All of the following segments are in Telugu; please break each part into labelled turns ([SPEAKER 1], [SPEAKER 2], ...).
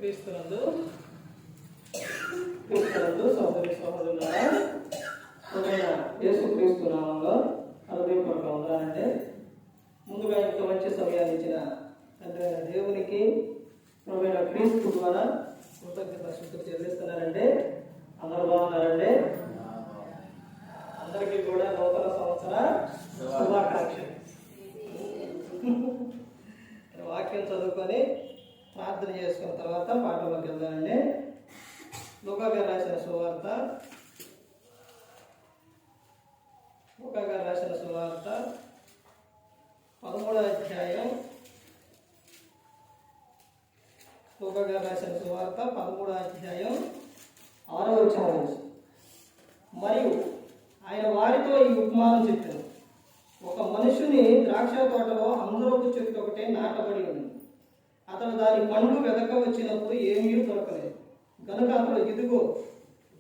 [SPEAKER 1] క్రీస్తునందు సహోదరి సహోదరులారా, యేసుక్రీస్తు నామంలో హృదయపూర్వక వందనాలండి. ముందుగా ఇంత మంచి సమయాన్ని ఇచ్చిన తండ్రి దేవునికి ప్రభువైన క్రీస్తు ద్వారా కృతజ్ఞతలు చెల్లిస్తున్నారండి. అందరూ బాగున్నారండి? అందరికీ కూడా నూతన సంవత్సర శుభాకాంక్షలు. వాక్యం చదువుకొని ప్రార్థన చేసుకున్న తర్వాత పాటలోకి వెళ్దామండి. లూకా గారు రాసిన సువార్త 13వ అధ్యాయం. లూకా గారు రాసిన సువార్త 13వ అధ్యాయం 6వ వచనం. మరియు ఆయన వారితో ఈ ఉపమానం చెప్పారు. ఒక మనుషుని ద్రాక్ష తోటలో అంజూరపు చెట్టు ఒకటే నాటబడి ఉంది. అతను దాని పండ్లు వెదక వచ్చినప్పుడు ఏమీ దొరకలేదు. కనుక అతడు, ఇదిగో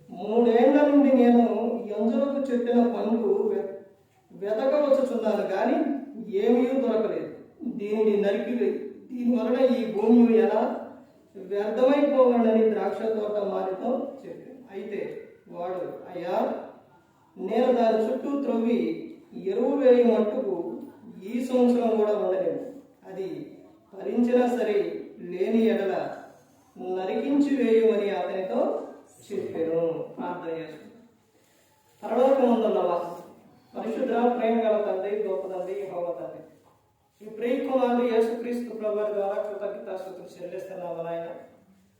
[SPEAKER 1] 3 ఏళ్ల నుండి నేను ఈ అంజూరపు చెట్టున పండ్లు వెదకవచ్చుచున్నాను, కానీ ఏమీ దొరకలేదు. దీనిని దీని వలన ఈ భూమి ఎలా వ్యర్థమైపోవాలని ద్రాక్ష తోట వారితో చెప్పాను. అయితే వాడు, అయ్యా, నేను దాని చుట్టూ త్రవ్వి ఎరువు వేయి మట్టుకు ఈ సంవత్సరం కూడా ఉండలేము. అది ఫలించినా సరే లేని ఎడల నరికించి వేయమని అతనితో చెప్పాను. ప్రార్థన చేసుకుంటాం. పరలోకమందున్న పరిశుద్ధ ప్రేమ గల తండ్రి, గొప్ప తండ్రి, యెహోవా తండ్రి, ఈ ప్రియ కుమారుడు యేసుక్రీస్తు ప్రభువు ద్వారా కృతజ్ఞతాస్తుతులు చెల్లిస్తున్నాము నాయన.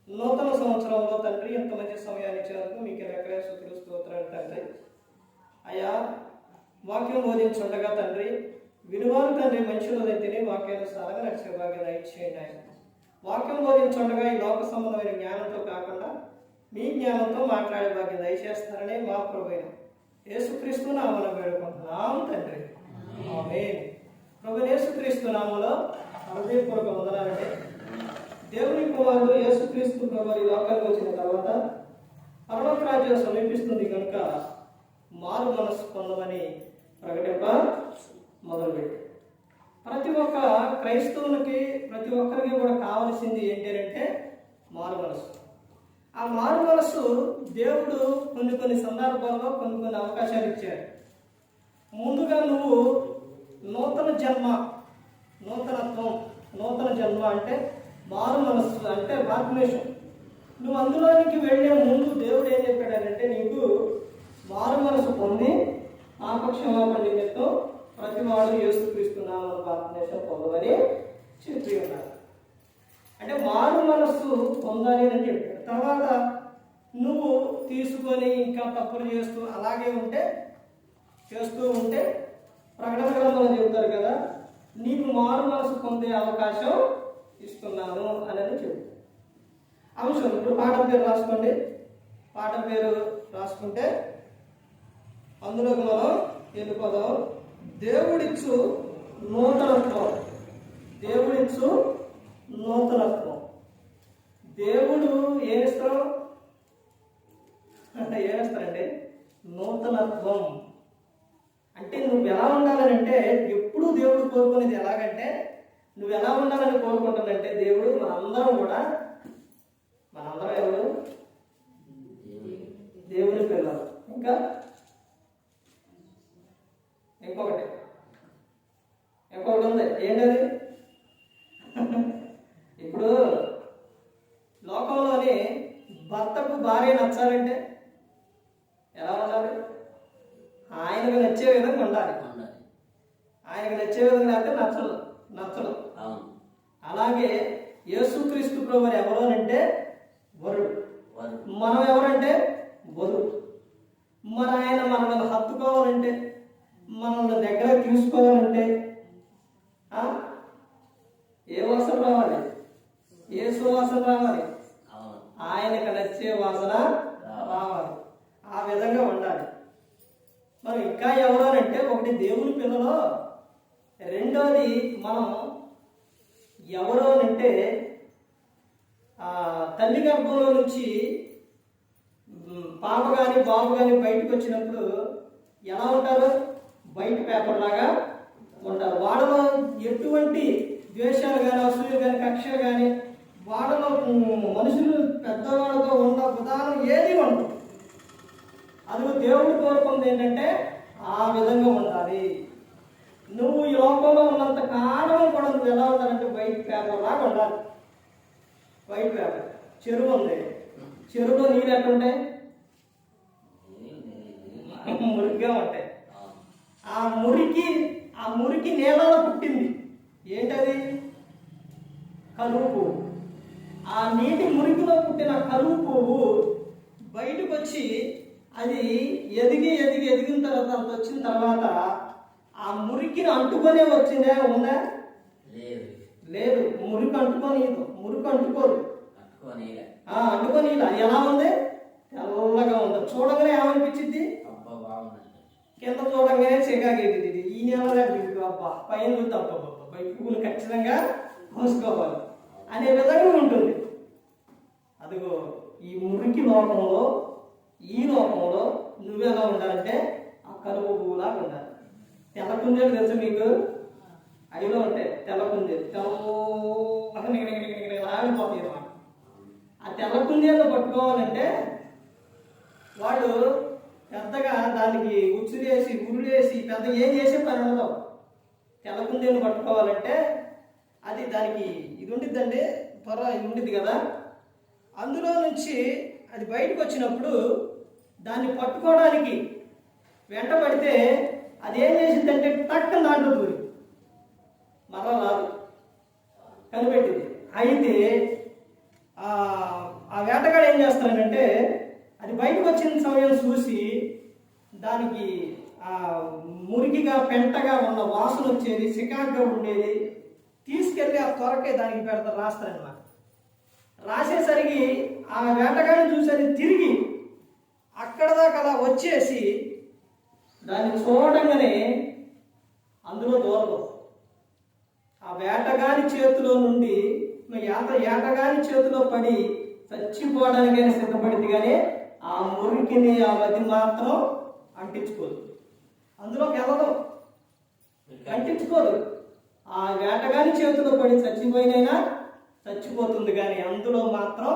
[SPEAKER 1] నూతన సంవత్సరంలో తండ్రి ఎంత మంచి సమయాన్ని ఇచ్చినందుకు మీకు ఎక్కడే స్తుతులు స్తోత్రాలు తండ్రి. అయ్యా, వాక్యం బోధించుండగా తండ్రి విలువలు తండ్రి మనుషులైతేనే వాక్యానుసారంగా నడిచే భాగ్యం దయచేయండి ఆయన. వాక్యం బోధించుండగా ఈ లోక సంబంధమైన జ్ఞానంతో కాకుండా మీ జ్ఞానంతో మాట్లాడే భాగ్యం దయచేస్తారని మా ప్రభువైన యేసుక్రీస్తు నామమున వేడుకుంటున్నాం తండ్రి. ఆమేన్. ప్రభువైన యేసుక్రీస్తు నామములో హృదయపూర్వక వందనాలండి. దేవుని కుమారుడు యేసుక్రీస్తు ప్రభువు ఈ లోకానికి వచ్చిన తర్వాత పరలోక రాజ్యం సమీపిస్తుంది కనుక మారు మనస్సు పొందమని ప్రకటింప మొదలుపెట్టి ప్రతి ఒక్క క్రైస్తవునికి, ప్రతి ఒక్కరికి కూడా కావలసింది ఏంటంటే మారు మనస్సు. ఆ మారు మనస్సు దేవుడు కొన్ని సందర్భాల్లో కొన్ని అవకాశాలు ఇచ్చాడు. ముందుగా నువ్వు నూతన జన్మ అంటే మారు మనస్సు అంటే బాప్తిస్మం. నువ్వు అందులోనికి వెళ్ళే ముందు దేవుడు ఏం చెప్పాడంటే, నీకు మారు మనసు పొంది పాపక్షమాపణ నిమిత్తం ప్రతి వాడు యేసుక్రీస్తు నామమున బాప్తిస్మం పొందమని చెప్పి ఉన్నారు. అంటే మారు మనస్సు పొందాలి అని చెప్పాడు. తర్వాత నువ్వు తీసుకొని ఇంకా తప్పులు చేస్తూ ఉంటే ప్రకటన గ్రంథంలో చెబుతారు కదా, నీకు మారు మనసు పొందే అవకాశం ఇస్తున్నాను అనేది చెప్పు అంశం. ఇప్పుడు పాఠం పేరు రాసుకోండి. పాఠం పేరు రాసుకుంటే అందులోకి మనం వెళ్ళిపోదాం. దేవుడిచ్చు నూతనత్వం. దేవుడు ఏమిస్తారండి? నూతనత్వం. అంటే నువ్వు ఎలా ఉండాలని అంటే, ఎప్పుడు దేవుడు కోరుకునేది ఎలాగంటే, నువ్వు ఎలా ఉండాలని కోరుకుంటానంటే దేవుడు మనందరం ఎవరు? దేవుని పిల్లలు. ఇంకా ఇంకొకటి ఉంది. ఏంటది? ఇప్పుడు లోకంలోని భర్తకు భార్య నచ్చాలంటే ఎలా ఉండాలి? ఆయనకు నచ్చే విధంగా ఉండాలి. ఆయనకు నచ్చే విధంగా అంటే నచ్చడు. అలాగే యేసుక్రీస్తు ప్రభువు ఎవరు అంటే వరుడు, మనం ఎవరంటే వధువు. ఆయన మనల్ని హత్తుకోవాలంటే, మనల్ని దగ్గర తీసుకోవాలంటే ఏ వాసన రావాలి? ఏ సువాసన రావాలి? ఆయనకు నచ్చే వాసన రావాలి. ఆ విధంగా ఉండాలి. మనం ఇంకా ఎవరోనంటే, ఒకటి దేవుని పిల్లలు, రెండోది మనం ఎవరోనంటే తల్లి గర్భంలో నుంచి పాప కానీ బాబు కానీ బయటకు వచ్చినప్పుడు ఎలా ఉంటారు? వైట్ పేపర్ లాగా ఉంటారు. వాళ్ళలో ఎటువంటి ద్వేషాలు కానీ, అసూయలు కానీ, కక్షలు కానీ, వాళ్ళలో మనుషులు పెద్దవాళ్ళతో ఉన్న విధానం ఏది ఉండదు. అది దేవుడు కోరుకుంది ఏంటంటే ఆ విధంగా ఉండాలి. నువ్వు ఈ లోకంలో ఉన్నంత కాలం కూడా నువ్వు ఎలా ఉండాలంటే వైట్ పేపర్ లాగా ఉండాలి. White paper. చెరువు ఉంది, చెరువులో నీళ్ళు ఎట్లుంటాయి? మురికిగా ఉంటాయి. ఆ మురికి నీళ్ళలో పుట్టింది. ఏంటది? కలువు పువ్వు. ఆ నీటి మురికిలో పుట్టిన కలువు పువ్వు బయటకు వచ్చి అది ఎదిగిన తర్వాత అంత వచ్చిన తర్వాత ఆ మురికిని అంటుకొనే వచ్చిందా? ఉందా? లేదు. మురికి అంటుకోదు. అంటుకోనిలా. ఎలా ఉంది? తెల్లగా ఉంది. చూడగానే ఏమనిపించింది? కింద చూడగానే చికాకేది. ఈ నెల అబ్బా, పైన తప్ప పై పువ్వులు ఖచ్చితంగా కోసుకోవాలి అనే విధంగా ఉంటుంది. అదిగో ఈ మురికి లోకంలో, ఈ లోకంలో నువ్వెలా ఉండాలంటే ఆ కలుపు పువ్వులాగా ఉండాలి. తెల్ల కుందేలు తెలుసు మీకు? అడిలో ఉంటాయి తెల్ల కుందేలు. ఆగిపోతాయి అన్నమాట. ఆ తెల్ల కుందేలు పట్టుకోవాలంటే వాళ్ళు పెద్దగా దానికి ఉరులేసి పెద్దగా ఏం చేసే పని ఉండదు. తెల్ల కుందేలు పట్టుకోవాలంటే అది దానికి ఇది ఉండిద్దండి, త్వర ఇది ఉండిద్ది కదా, అందులో నుంచి అది బయటకు వచ్చినప్పుడు దాన్ని పట్టుకోవడానికి వెంట పడితే అది ఏం చేసిందంటే టక్కన దాంట్లో దూరి మరలా రాదు, కనిపెట్టింది. అయితే ఆ వేటగాడు ఏం చేస్తాడంటే అది బయటకు వచ్చిన సమయం చూసి దానికి మురికిగా పెంటగా ఉన్న వాసన వచ్చేది, చికాగ్గా ఉండేది, తీసుకెళ్ళి ఆ త్వరకే దానికి రాస్తారనమాట. రాసేసరికి ఆ వేటగాడిని చూసేది తిరిగి అక్కడ దాకా అలా వచ్చేసి దాన్ని చూడంగానే అందులో దూరదు. ఆ వేటగాని చేతిలో నుండి ఏటగాని చేతిలో పడి చచ్చిపోవడానికైనా సిద్ధపడింది, కానీ ఆ మురికిని ఆ మధ్య మాత్రం అంటించుకోదు. అందులోకి వెళ్ళదు, అంటించుకోదు. ఆ వేటగాని చేతిలో పడి చచ్చిపోయినైనా చచ్చిపోతుంది, కానీ అందులో మాత్రం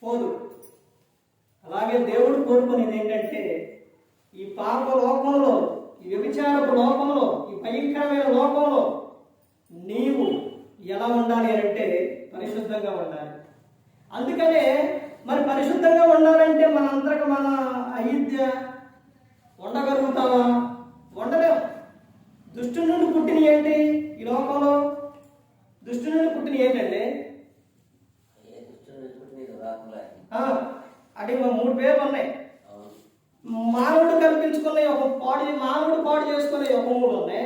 [SPEAKER 1] పోదు. అలాగే దేవుడు కోరుకునేది ఏంటంటే ఈ పాప లోకంలో, ఈ వ్యభిచారపు లోకంలో, ఈ భయంకరమైన లోకంలో నీవు ఎలా ఉండాలి అంటే పరిశుద్ధంగా ఉండాలి. అందుకనే మరి పరిశుద్ధంగా ఉండాలంటే మనందరికి మన అయుధ్య ఉండగలుగుతావా? ఉండలేము. దుష్టు నుండి పుట్టిన ఏంటి ఈ లోకంలో? దుష్టు నుండి పుట్టిన ఏంటంటే అది 3 పేర్లు ఉన్నాయి. మానవుడు కల్పించుకునే మానవుడు పాడు చేసుకునే ఒక 3 ఉన్నాయి.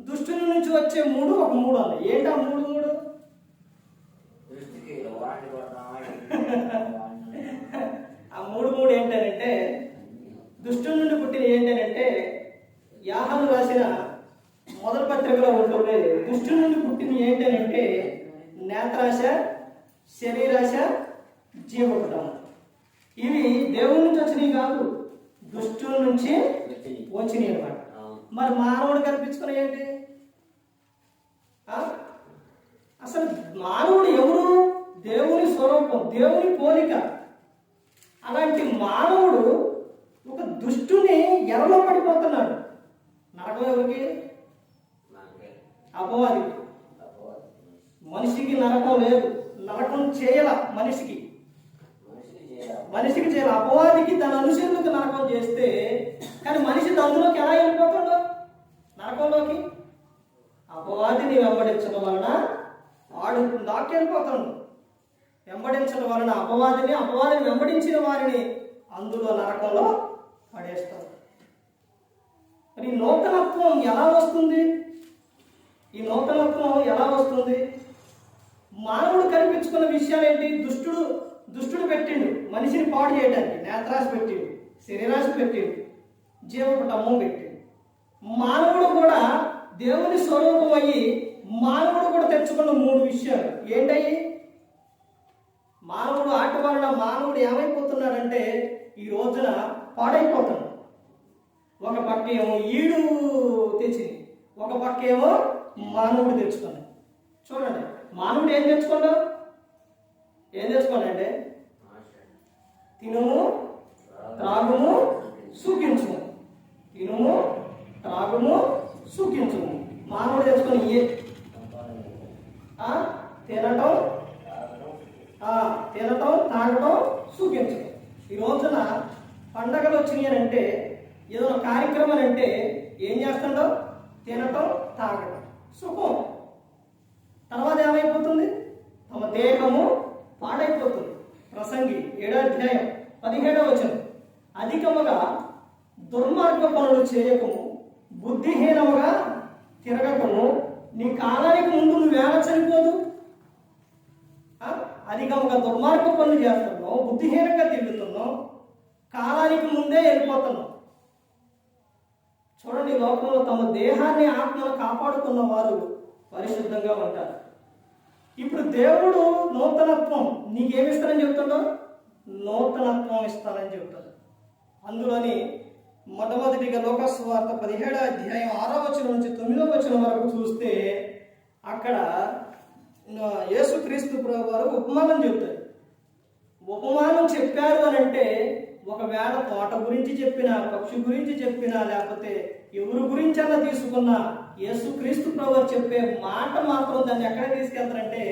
[SPEAKER 1] దుష్టుని నుంచి వచ్చే 3 ఒక 3 ఉన్నాయి. ఏంటి ఆ 3 ఆ 3 ఏంటంటే దుష్టుని నుండి పుట్టిన ఏంటంటే యాహాను రాసిన మొదటి పత్రికలో ఉంటుంది. దుష్టుని నుండి పుట్టిన ఏంటంటే నేత్రాశ, శరీరాశ, జీవపటం. ఇవి దేవుడి నుంచి వచ్చినవి కాదు, దుష్టుల నుంచి వచ్చినాయి అన్నమాట. మరి మానవుడు కల్పించుకునే ఏంటి? అసలు మానవుడు ఎవరు? దేవుని స్వరూపం, దేవుని పోలిక. అలాంటి మానవుడు ఒక దుష్టుని ఎరలో పడిపోతున్నాడు. నరకం ఎవరికి? అపవాది. మనిషికి నరకం లేదు, నరకం చేయాల మనిషికి చేయాలి. అపవాదికి తన అనుచరులకు నరకం చేస్తే, కానీ మనిషి అందులోకి ఎలా వెళ్ళిపోతాడు? నరకంలోకి. అపవాదిని వెంబడించడం వలన వాడు దాకి వెళ్ళిపోతాడు. వెంబడించడం వలన అపవాదిని వెంబడించిన వారిని అందులో నరకంలో పడేస్తాడు. మరి నూతనత్వం ఎలా వస్తుంది? ఈ నూతనత్వం ఎలా వస్తుంది? మానవుడు కల్పించుకున్న విషయాలు ఏంటి? దుష్టుడు పెట్టిండు మనిషిని పాడు చేయడానికి. నేత్రాశ పెట్టిండు, శరీరాశ పెట్టిండు, జీవపటము పెట్టిండు. మానవుడు కూడా దేవుని స్వరూపం అయ్యి మానవుడు కూడా తెచ్చుకున్న 3 విషయాలు ఏంటయ్యి? మానవుడు ఆట వలన మానవుడు ఏమైపోతున్నాడంటే ఈ రోజున పాడైపోతున్నాడు. ఒక పక్క ఏమో ఈడు తెచ్చింది, ఒక పక్క ఏమో మానవుడు తెచ్చుకున్నాడు. చూడండి, మానవుడు ఏం తెచ్చుకున్నాడు? ఏం తెచ్చుకోనండి? తినుము త్రాగుము సుఖించుము. తినుము త్రాగుము సుఖించుము. మానవుడు తెచ్చుకొని తినటం తాగటం సుఖించడం. ఈ రోజున పండగలు వచ్చినాయనంటే ఏదో కార్యక్రమం అంటే ఏం చేస్తుండో తినటం తాగటం సుఖం. తర్వాత ఏమైపోతుంది? తమ దేహము పాడైపోతుంది. ప్రసంగి 7:17 అధికముగా దుర్మార్గ పనులు చేయకము, బుద్ధిహీనముగా తిరగకము, నీ కాలానికి ముందు నువ్వేళ చనిపోదు. అధికంగా దుర్మార్గ పనులు చేస్తున్నావు, బుద్ధిహీనంగా తిరుగుతున్నావు, కాలానికి ముందే వెళ్ళిపోతున్నావు. చూడండి, లోకంలో తమ దేహాన్ని ఆత్మను కాపాడుకున్న వారు పరిశుద్ధంగా ఉంటారు. ఇప్పుడు దేవుడు నూతనత్వం నీకేమిస్తానని చెప్తాడో నూతనత్వం ఇస్తానని చెప్తాడు. అందులోని మొట్టమొదటిగా లోకసువార్త 17:6 నుంచి 9 వరకు చూస్తే అక్కడ యేసుక్రీస్తు ప్రభువారు ఉపమానం చెప్తారు. ఉపమానం చెప్పారు అని అంటే ఒకవేళ తోట గురించి చెప్పినా, పక్షి గురించి చెప్పినా, లేకపోతే ఎవరి గురించి అలా తీసుకున్నా యేసుక్రీస్తు ప్రభువారు చెప్పే మాట మాత్రం దాన్ని ఎక్కడ తీసుకెళ్తారంటే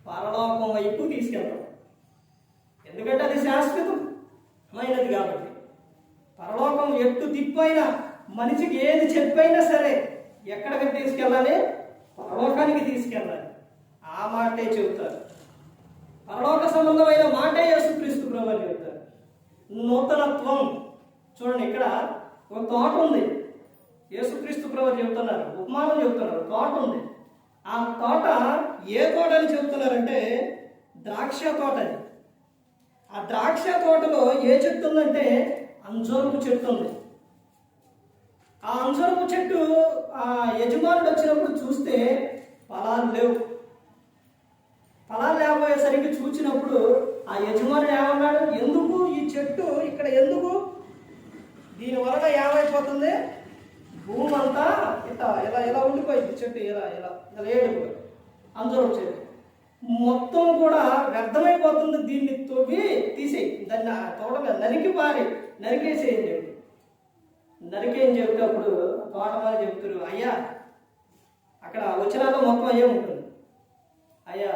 [SPEAKER 1] పరలోకం వైపు తీసుకెళ్తారు. ఎందుకంటే అది శాశ్వతమైనది కాబట్టి. పరలోకం ఎట్టు దిప్పైనా మనిషికి ఏది చెప్పైనా సరే ఎక్కడికి తీసుకెళ్ళాలి? పరలోకానికి తీసుకెళ్ళాలి. ఆ మాటే చెబుతారు. పరలోక సంబంధమైన మాటే యేసుక్రీస్తు ప్రభువారు చెబుతారు. నూతనత్వం చూడండి, ఇక్కడ ఒక తోట ఉంది. యేసుక్రీస్తు ప్రభువారు చెబుతున్నారు, ఉపమానం చెబుతున్నారు. తోట ఉంది. ఆ తోట ఏ తోట అని చెబుతున్నారంటే ద్రాక్ష తోట అని. ఆ ద్రాక్ష తోటలో ఏ చెట్టు ఉందంటే అంజూరపు చెట్టు ఉంది. ఆ అంజూరపు చెట్టు ఆ యజమానుడు వచ్చినప్పుడు చూస్తే ఫలాలు లేవు. ఫలాలు లేకపోయేసరికి చూచినప్పుడు ఆ యజమానుడు ఏమన్నాడు? ఎందుకు ఈ చెట్టు ఇక్కడ, ఎందుకు దీనివలన ఏమైపోతుంది? భూమి అంతా ఇలా ఉండిపోయింది. చెట్టు ఇలా ఏడు అంజూరపు చెట్టు మొత్తం కూడా వ్యర్థమైపోతుంది. దీన్ని తవ్వి తీసేయి, దాన్ని తోట మీద నరికేసేయండి. నరికేయని చెప్పేటప్పుడు తోట మీద చెప్తారు, అయ్యా అక్కడ వచ్చినాక మొత్తం అయ్యే ఉంటుంది. అయ్యా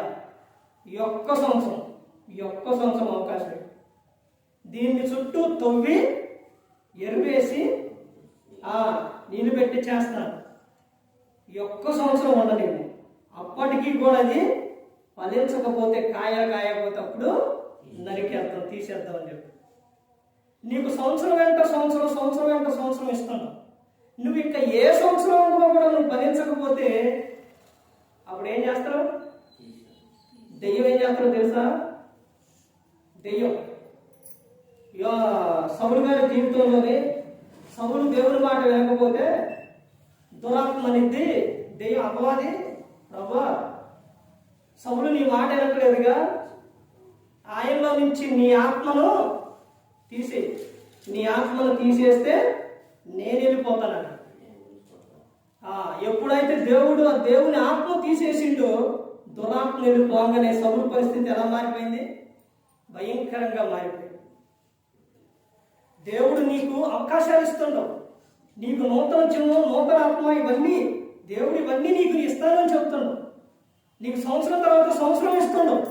[SPEAKER 1] ఈ ఒక్క సంవత్సరం అవకాశం, దీన్ని చుట్టూ తవ్వి ఎరువేసి నీళ్ళు పెట్టి చేస్తాను. ఈ ఒక్క సంవత్సరం ఉండలేము. అప్పటికీ కూడా అది ఫలించకపోతే కాయకపోతే అప్పుడు నరికేద్దాం, తీసేద్దాం అని చెప్పి. నీకు సంవత్సరం వెంట సంవత్సరం ఇస్తాను. నువ్వు ఇంకా ఏ సంవత్సరంలో కూడా నువ్వు ఫలించకపోతే అప్పుడు ఏం చేస్తావు? దెయ్యం ఏం చేస్తారో తెలుసా? దెయ్యం సౌలు గారి జీవితంలోనే సౌలు దేవుని మాట వినకపోతే దురాత్మ అనేది దెయ్యం అపవాది, ప్రభా సౌలు నీ మాట వినట్లేదుగా, ఆయనలో నుంచి నీ ఆత్మను తీసేస్తే నేను వెళ్ళిపోతానని. ఎప్పుడైతే దేవుని ఆత్మ తీసేసిండో దురాత్మ వెళ్ళిపోగానే సౌలు పరిస్థితి ఎలా మారిపోయింది? భయంకరంగా మారిపోయింది. దేవుడు నీకు అవకాశాలు ఇస్తుండవు. నీకు నూతన జీవం, నూతన ఆత్మ, దేవుడు ఇవన్నీ నీకు ఇస్తానని చెప్తుండవు. నీకు సంవత్సరం తర్వాత సంవత్సరం ఇస్తుండవు.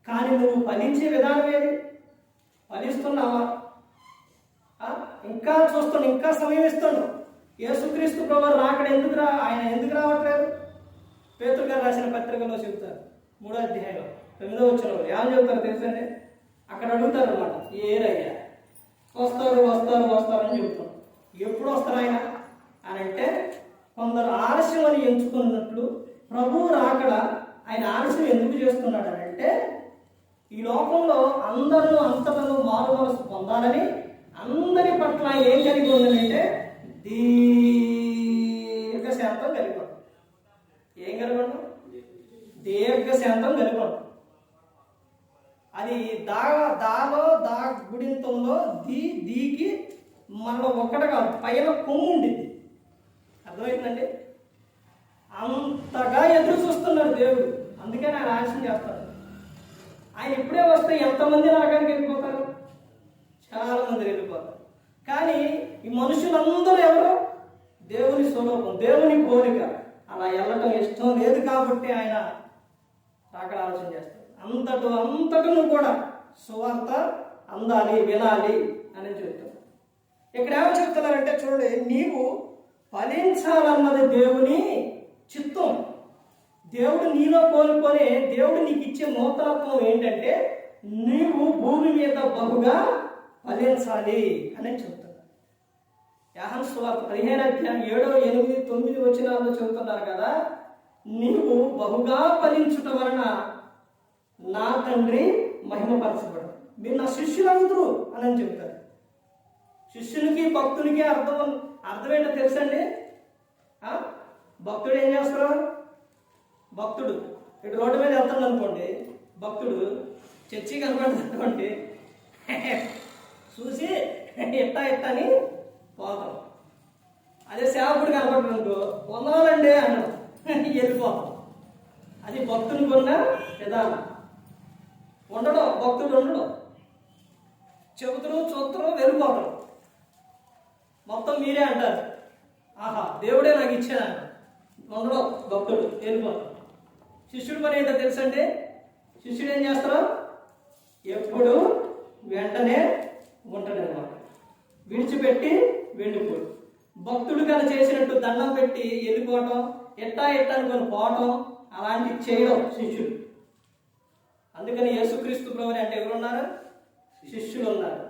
[SPEAKER 1] కానీ నువ్వు ఫలించే విధానం ఏది? ఫలిస్తున్నావా? ఇంకా చూస్తున్నావు, ఇంకా సమయం ఇస్తుండవు. యేసుక్రీస్తు ప్రభువారు రాకడ ఆయన ఎందుకు రావట్లేదు? పేతురు గారు రాసిన పత్రికలో చెబుతారు, 3:9 ఏమని చెబుతారు తెలుసండి? అక్కడ అడుగుతారు అన్నమాట, ఏరయ్యా వస్తారు అని చెబుతాం. ఎప్పుడు వస్తారు ఆయన అని అంటే, కొందరు ఆలస్యం అని ఎంచుకున్నట్లు ప్రభువు రాకడ ఆయన ఆలస్యం ఎందుకు చేస్తున్నాడు అని అంటే, ఈ లోకంలో అందరూ అంతటను మారు మనసు పొందాలని అందరి పట్ల ఏం కలిగి ఉందంటే దీర్ఘశాంతం కలిగి ఉంటాం. ఏం కలిగి ఉంటాం? దీర్ఘశాంతం కలిగి ఉంటాం. అది గుడింతంలో దీకి మనలో ఒక్కట కాదు, పైన కొమ్ము ఉండింది. అర్థమవుతుందండి? అంతగా ఎదురు చూస్తున్నాడు దేవుడు. అందుకే ఆయన ఆలస్యం చేస్తాడు. ఆయన ఇప్పుడే వస్తే ఎంతమంది నరకానికి వెళ్ళిపోతారు? చాలా మంది వెళ్ళిపోతారు. కానీ ఈ మనుషులందరూ ఎవరు? దేవుని స్వరూపం, దేవుని పోలిక. అలా వెళ్ళటం ఇష్టం లేదు కాబట్టి ఆయన అక్కడ ఆలోచన చేస్తాడు. అంతటను కూడా సువార్త అందాలి, వినాలి అని చెప్తాడు. ఇక్కడ ఏమో చెప్తున్నారంటే చూడండి, నీవు ఫలించాలన్నది దేవుని చిత్తం. దేవుడు నీలో కోరుకొని దేవుడు నీకు ఇచ్చే నూతనత్వం ఏంటంటే నీవు భూమి మీద బహుగా ఫలించాలి అని చెప్తున్నారు. యోహాను సువార్త 15 అధ్యాయం 7, 8, 9 వచనాల్లో చెబుతున్నారు కదా, నీవు బహుగా ఫలించుట వలన నా తండ్రి మహిమపరచబడు, మీరు నా శిష్యులందరూ అని చెప్తారు. శిష్యునికి భక్తునికి అర్థం ఏంటో తెలుసండి? భక్తుడు ఏం చేస్తారు? భక్తుడు ఇటు రోడ్డు మీద వెళ్తాడు అనుకోండి, భక్తుడు చర్చి కనపడింది అనుకోండి, చూసి ఎట్టా అని పోతాం. అదే సేవకుడు కనపడ్డాడు అనుకో, వందనాలండి అన్నాం, వెళ్ళిపోతాం. అది భక్తునికి ఉన్న విధానం. ఉండడం, భక్తుడు ఉండడం, చెబుతురు చూస్తురు వెళ్ళిపోతారు. మొత్తం మీరే అంటారు, ఆహా దేవుడే నాకు ఇచ్చాను. ఉండడం భక్తుడు, వెళ్ళిపోతారు. శిష్యుడు పని ఏంటో తెలుసంటే, శిష్యుడు ఏం చేస్తారో ఎప్పుడు వెంటనే ఉంటాడనమాట, విడిచిపెట్టి వెళ్ళిపోడు. భక్తుడు కన్నా చేసినట్టు దండం పెట్టి వెళ్ళిపోవటం, ఎట్టా అనుకొని పోవటం అలాంటివి చేయడం శిష్యుడు. అందుకని యేసుక్రీస్తు ప్రభువు అంటే ఎవరున్నారు? శిష్యులు ఉన్నారు.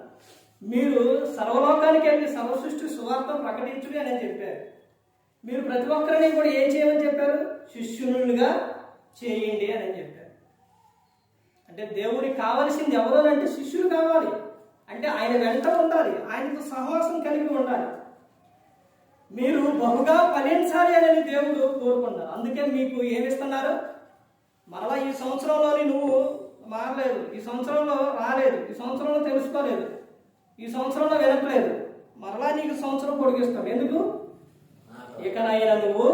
[SPEAKER 1] మీరు సర్వలోకానికి వెళ్ళి సర్వసృష్టి సువార్త ప్రకటించుడి అని చెప్పారు. మీరు ప్రతి ఒక్కరిని కూడా ఏం చేయమని చెప్పారు? శిష్యునులుగా చేయండి అని చెప్పారు. అంటే దేవునికి కావలసింది ఎవరు అంటే శిష్యులు కావాలి. అంటే ఆయన వెంట ఉండాలి, ఆయనతో సహవాసం కలిగి ఉండాలి. మీరు బహుగా ఫలించాలి అని దేవుడు కోరుకున్నారు. అందుకే మీకు ఏమిస్తున్నారు? మరలా ఈ సంవత్సరంలోని నువ్వు మారలేదు, ఈ సంవత్సరంలో రాలేదు, ఈ సంవత్సరంలో తెలుసుకోలేదు, ఈ సంవత్సరంలో వినట్లేదు, మరలా నీకు సంవత్సరం పొడిగిస్తావు. ఎందుకు? ఇకనైనా నువ్వు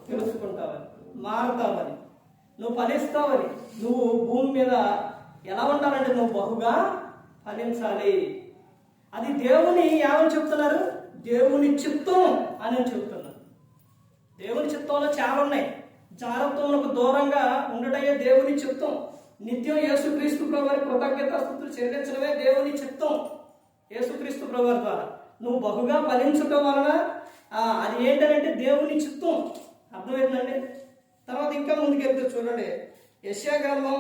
[SPEAKER 1] తెలుసుకుంటావని, మారుతావని, నువ్వు ఫలిస్తావని. నువ్వు భూమి మీద ఎలా ఉండాలంటే నువ్వు బహుగా ఫలించాలి. అది దేవుని ఏమని చెప్తున్నారు? దేవుని చిత్తం అని చెప్తున్నారు. దేవుని చిత్తంలో చాలా ఉన్నాయి. జాగ్రత్తలకు దూరంగా ఉండటమే దేవుని చిత్తం. నిత్యం యేసుక్రీస్తు ప్రభువారి కృతజ్ఞతాస్తుతులు చెల్లించడమే దేవుని చిత్తం. యేసుక్రీస్తు ప్రభువారి ద్వారా నువ్వు బహుగా ఫలించడం వలన అది ఏంటంటే దేవుని చిత్తం. అర్థమవుతుందండి? తర్వాత ఇంకా ముందుకెళ్తే చూడండి, యెషయా గ్రంథం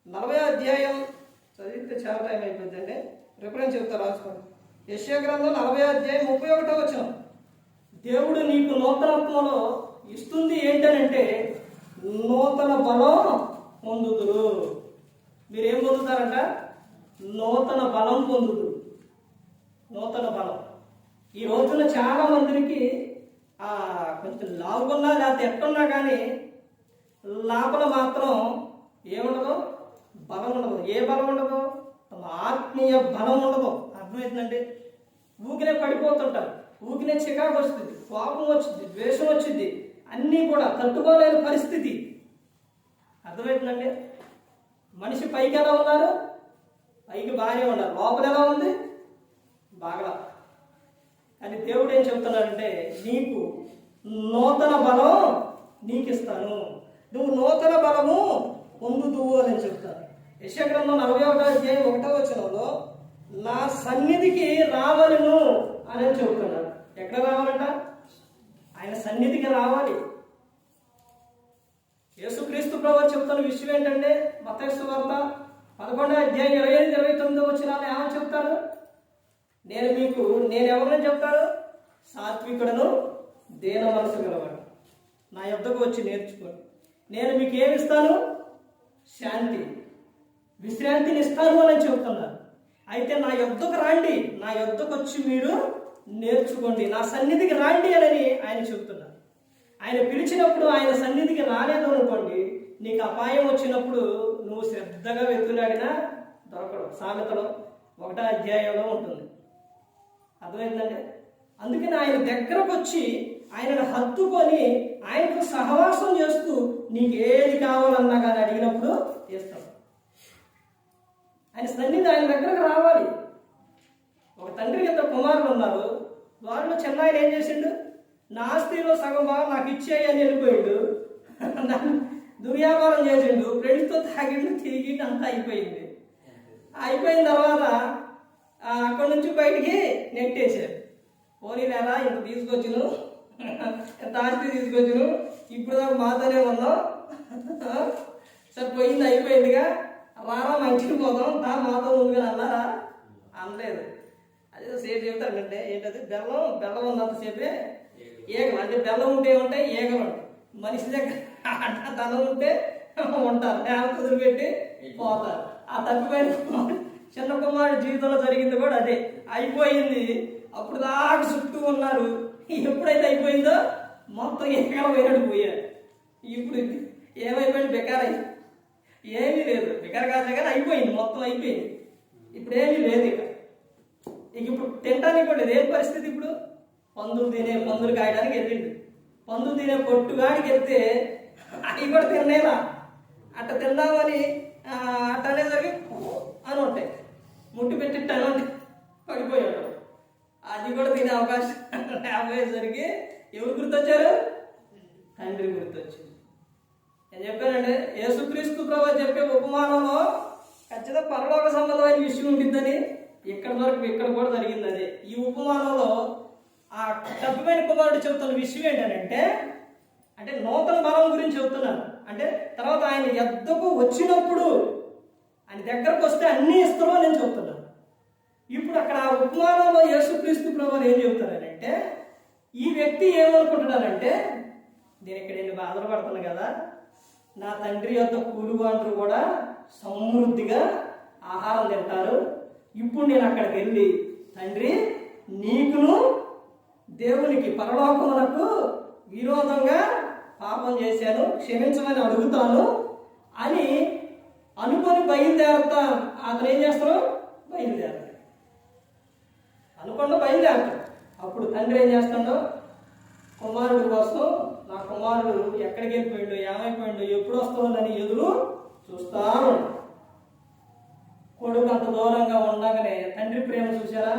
[SPEAKER 1] 40వ అధ్యాయం చదివితే చాలా టైం అయిపోతుందండి, రిఫరెన్స్ చెప్తా రాసుకోండి. యెషయా గ్రంథం 40వ అధ్యాయం 31వ వచనం, దేవుడు నీకు నూతనత్వంలో ఇస్తుంది ఏంటనంటే నూతన బలం పొందుదురు. మీరేం పొందుతారంట? నూతన బలం పొందుదురు. నూతన బలం. ఈ రోజున చాలా మందికి కొంచెం లావుకున్నా లేకపోతే ఎట్టున్నా కానీ లోపల మాత్రం ఏముండదు? బలం ఉండదు. ఏ బలం ఉండదు? తమ ఆత్మీయ బలం ఉండదు. అర్థమవుతుందండి? ఊకినే పడిపోతుంటారు, ఊకినే చికాకు వస్తుంది, కోపం వచ్చింది, ద్వేషం వచ్చింది, అన్నీ కూడా తట్టుకోలేని పరిస్థితి. అర్థమవుతుందండి? మనిషి పైకి ఎలా ఉన్నారు? పైకి బాగానే ఉన్నారు, లోపల ఎలా ఉంది? బాగా. కానీ దేవుడు ఏం చెబుతున్నాడంటే నీకు నూతన బలం నీకు ఇస్తాను, నువ్వు నూతన బలము పొందుదువు అని చెప్తాను. యెషయా గ్రంథం 41వ అధ్యాయం 1వ వచనంలో నా సన్నిధికి రావలను అని చెబుతున్నాడు. ఎక్కడ రావాలంట? ఆయన సన్నిధికి రావాలి. యేసుక్రీస్తు ప్రభువు చెప్తున్న విషయం ఏంటంటే మత్తయి సువార్త 11వ అధ్యాయం 28, 29 వచనాలు ఏమని చెప్తారు? నేను ఎవరిని చెప్తారు? సాత్వికుడను దీన మనసు గలవాడు, నా యొద్దకు వచ్చి నేర్చుకోండి, నేను మీకు ఏమిస్తాను? శాంతి, విశ్రాంతిని ఇస్తాను అని చెప్తున్నారు. అయితే నా యొద్దకు రాండి, నా యొద్దకు వచ్చి మీరు నేర్చుకోండి, నా సన్నిధికి రాండి అని ఆయన చెప్తున్నారు. ఆయన పిలిచినప్పుడు ఆయన సన్నిధికి రాలేదు అనుకోండి, నీకు అపాయం వచ్చినప్పుడు నువ్వు శ్రద్ధగా వెతులాడినా దొరకడు. సామెతలో 1వ అధ్యాయంలో ఉంటుంది. అర్థమైందండి? అందుకని ఆయన దగ్గరకు వచ్చి ఆయనను హత్తుకొని ఆయనకు సహవాసం చేస్తూ నీకు ఏది కావాలన్నా కానీ అడిగినప్పుడు ఇస్తాడు. ఆయన సన్నిధి ఆయన దగ్గరకు రావాలి. ఒక తండ్రికి ఇద్దరు కుమారులు ఉన్నారు. వాళ్ళు చిన్న ఆయన ఏం చేసిండు, నా ఆస్తిలో సగం భాగం నాకు ఇచ్చేయి అని వెళ్ళిపోయిండు. దుర్వ్యాపారం చేసిండు, ఫ్రెండ్స్తో తాగిండు, తిరిగిండు, అంతా అయిపోయింది. అయిపోయిన తర్వాత అక్కడి నుంచి బయటికి నెట్టేశారు. పోనీలేరా ఇంత తీసుకొచ్చును, ఎంత ఆస్తి తీసుకొచ్చును, ఇప్పుడు దాకా మాతోనే ఉన్నాం, సరే పోయింది అయిపోయిందిగా, రారా మంచిగా పోదాం, మాతో ముందుగా అన్నారా? అనలేదు. అదే సేపు చెబుతాడంటే ఏంటది, బెల్లం ఉన్నంతసేపే ఈగలు, అంటే బెల్లం ఉంటే ఉంటాయి, ఈగలు ఉంటాయి. మనిషి దగ్గర ధనం ఉంటే ఉంటారు, లేకపోతే వదిలిపెట్టి పోతారు. ఆ తప్పిపోయిన చిన్న కుమారుడు జీవితంలో జరిగింది కూడా అదే. అయిపోయింది, అప్పుడు దాకా చుట్టూ ఉన్నారు. ఎప్పుడైతే అయిపోయిందో మొత్తం ఈగలు వేయడం పోయారు. ఇప్పుడు ఏమైపోయింది, బెకారై ఏమీ లేదు, బెకార కాదు కానీ అయిపోయింది, మొత్తం అయిపోయింది. ఇప్పుడు ఏమీ లేదు ఇక ఇప్పుడు తినడానికి కూడా లేదు. ఏం పరిస్థితి ఇప్పుడు? పందులు కాయడానికి వెళ్ళిండు. పందులు తినే పొట్టుగాడికి వెళ్తే అవి కూడా తినేలా, అట్ట తిందామని అట్ట అనేసరికి అని ఉంటాయి, ముట్టి పెట్టిట్టు అని పడిపోయాడు. అది కూడా తినే అవకాశం లేకపోయేసరికి ఎవరు గుర్తొచ్చారు? తండ్రి గుర్తొచ్చారు. నేను చెప్పానంటే యేసుక్రీస్తు ప్రభువు చెప్పే ఉపమానంలో ఖచ్చితంగా పరలోక సంబంధమైన విషయం ఉంటుందని ఇక్కడ వరకు ఇక్కడ కూడా జరిగింది అదే. ఈ ఉపమానంలో ఆ తప్పిపోయిన కుమారుడు చెబుతున్న విషయం ఏంటంటే, అంటే నూతన బలం గురించి చెబుతున్నాను. అంటే తర్వాత ఆయన యొద్దకు వచ్చినప్పుడు ఆయన దగ్గరకు వస్తే అన్నీ ఇస్తామని నేను చెబుతున్నాను. ఇప్పుడు అక్కడ ఉపమానంలో యేసుక్రీస్తు ప్రభువు ఏం చెబుతారంటే, ఈ వ్యక్తి ఏమనుకుంటున్నారంటే, నేను ఇక్కడ ఎన్ని బాధలు పడుతున్నాను కదా, నా తండ్రి యొక్క కూలివాళ్ళు కూడా సమృద్ధిగా ఆహారం తింటారు. ఇప్పుడు నేను అక్కడికి వెళ్ళి, తండ్రి నీకును దేవునికి పరలోకమునకు విరోధంగా పాపం చేశాను, క్షమించమని అడుగుతాను అని అనుకొని బయలుదేరుతా. అతను ఏం చేస్తాడు? బయలుదేరతాడు. అనుకుండా బయలుదేరతాడు. అప్పుడు తండ్రి ఏం చేస్తాడో, కుమారుడు కోసం నా కుమారుడు ఎక్కడికి వెళ్ళిపోయాడు, ఏమైపోయాడు, ఎప్పుడు వస్తుందని ఎదురు చూస్తాను. కొడుకు అంత దూరంగా ఉండగానే తండ్రి ప్రేమ చూసారా?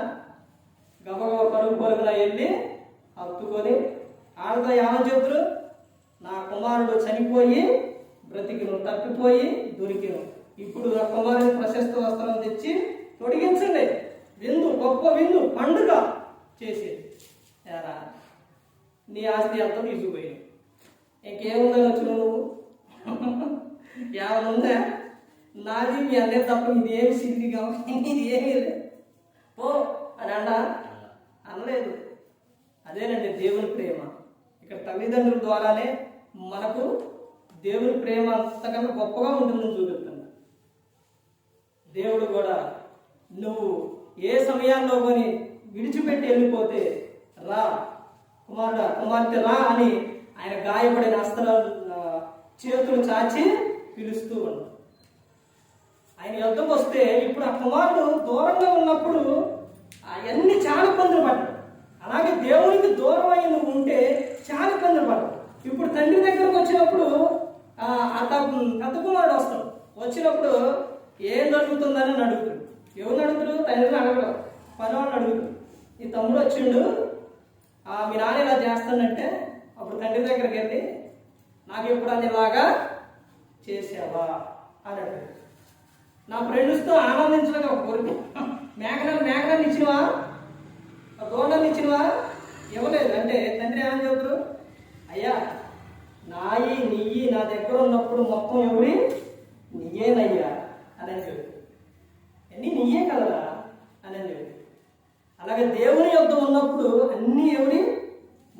[SPEAKER 1] గబగబ పరుగున వెళ్ళి హత్తుకొని ఆడతో ఏమని చెబుతారు? నా కుమారుడు చనిపోయి బ్రతికిను, తప్పిపోయి దొరికిను. ఇప్పుడు నా కుమారుని ప్రశస్త వస్త్రం తెచ్చి తొడిగించండి, విందు, గొప్ప విందు, పండుగ చేసేది. ఏరా నీ ఆస్తి అంతా తీసుకుపోయి ఇంకేముందని వచ్చి నువ్వు ఏమనుందా? నాది మీ అన్నీ తప్ప ఇది ఏమి సిద్ధి కావాలి, ఇది ఏమీ లేదు పో అని అనలేదు. అదేనండి దేవుని ప్రేమ. ఇక్కడ తల్లిదండ్రుల ద్వారానే మనకు దేవుని ప్రేమ అంతకన్నా గొప్పగా ఉంటుందని చూపిస్తుంది. దేవుడు కూడా నువ్వు ఏ సమయాల్లో కొని విడిచిపెట్టి వెళ్ళిపోతే రా కుమారుడా, కుమార్తె రా అని ఆయన గాయపడిన అస్త్రాలు చేతులు చాచి పిలుస్తూ ఉన్నాడు. ఆయన యుద్ధకు వస్తే ఇప్పుడు ఆ కుమారుడు దూరంగా ఉన్నప్పుడు అవన్నీ చాలా ఇబ్బందులు పడ్డాడు. అలాగే దేవునికి దూరం అయి నువ్వు ఉంటే చాలా ఇబ్బందులు పడ్డాడు. ఇప్పుడు తండ్రి దగ్గరకు వచ్చినప్పుడు పెద్ద కుమారుడు వస్తాడు. వచ్చినప్పుడు ఏం జరుగుతుందని అడుగుతాడు. ఎవరిని అడుగుతాడు? తండ్రిని అడగడం, పనివాడిని అడుగుతాడు. ఈ తమ్ముడు వచ్చిండు, మీ నాన్న ఇలా చేస్తానంటే అప్పుడు తండ్రి దగ్గరికి వెళ్ళి నాకు ఎప్పుడు ఇలాగా చేసావా అని అడుగుతాడు. నా ఫ్రెండ్స్తో ఆనందించడం ఒక కోరిక. మేఘనాన్ని ఇచ్చినవా, దోణాన్ని ఇచ్చినవా? ఇవ్వలేదు. అంటే తండ్రి ఏమని చెబుతారు? అయ్యా నాయి నీయి నా దగ్గర ఉన్నప్పుడు మొత్తం ఎవరి నీయేనయ్యా అని చెబుతారు. అన్నీ నీయే కదరా అని చెబుతారు. అలాగే దేవుని యొద్ద ఉన్నప్పుడు అన్నీ ఎవరి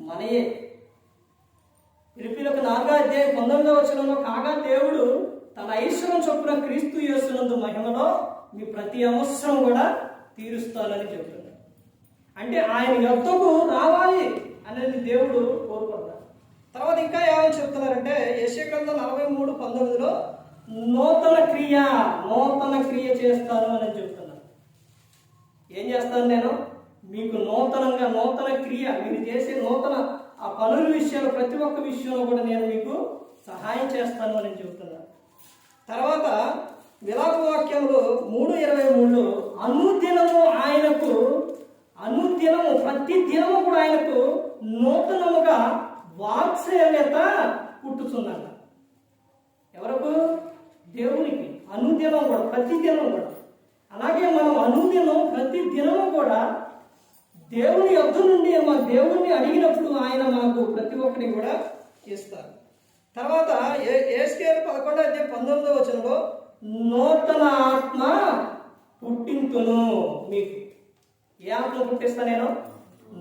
[SPEAKER 1] మనయే. ఫిలిప్పీయులకు 4:19 కాగా దేవుడు తన ఐశ్వర్యం చొప్పున క్రీస్తు యేసునందు మహిమలో మీ ప్రతి అవసరం కూడా తీరుస్తానని చెబుతున్నాడు. అంటే ఆయన యొద్దకు రావాలి అనేది దేవుడు కోరుకుంటాడు. తర్వాత ఇంకా ఏమని చెప్తున్నారంటే యెషయా గ్రంథం 43:19 నూతన క్రియ చేస్తాను అని చెప్తున్నాను. ఏం చేస్తాను నేను? మీకు నూతన క్రియ, మీరు చేసే నూతన ఆ పనుల విషయంలో ప్రతి ఒక్క విషయంలో కూడా నేను మీకు సహాయం చేస్తాను అని చెబుతున్నాను. తర్వాత విలాప వాక్యంలో 3:23లో అనుదినము ప్రతి దినము కూడా ఆయనకు నూతనముగా వాత్సల్యత పుట్టుతుందంట. ఎవరకు? దేవునికి. అనుదినం కూడా, ప్రతి దినం కూడా. అలాగే మనం అనుదినం ప్రతి దినము కూడా దేవుని యొద్ద నుండి మన దేవుణ్ణి అడిగినప్పుడు ఆయన మనకు ప్రతి ఒక్కరిని కూడా ఇస్తారు. తర్వాత యేసయ్య 11:19 నూతన ఆత్మ పుట్టింతును మీకు. ఏ ఆత్మ పుట్టిస్తా? నేను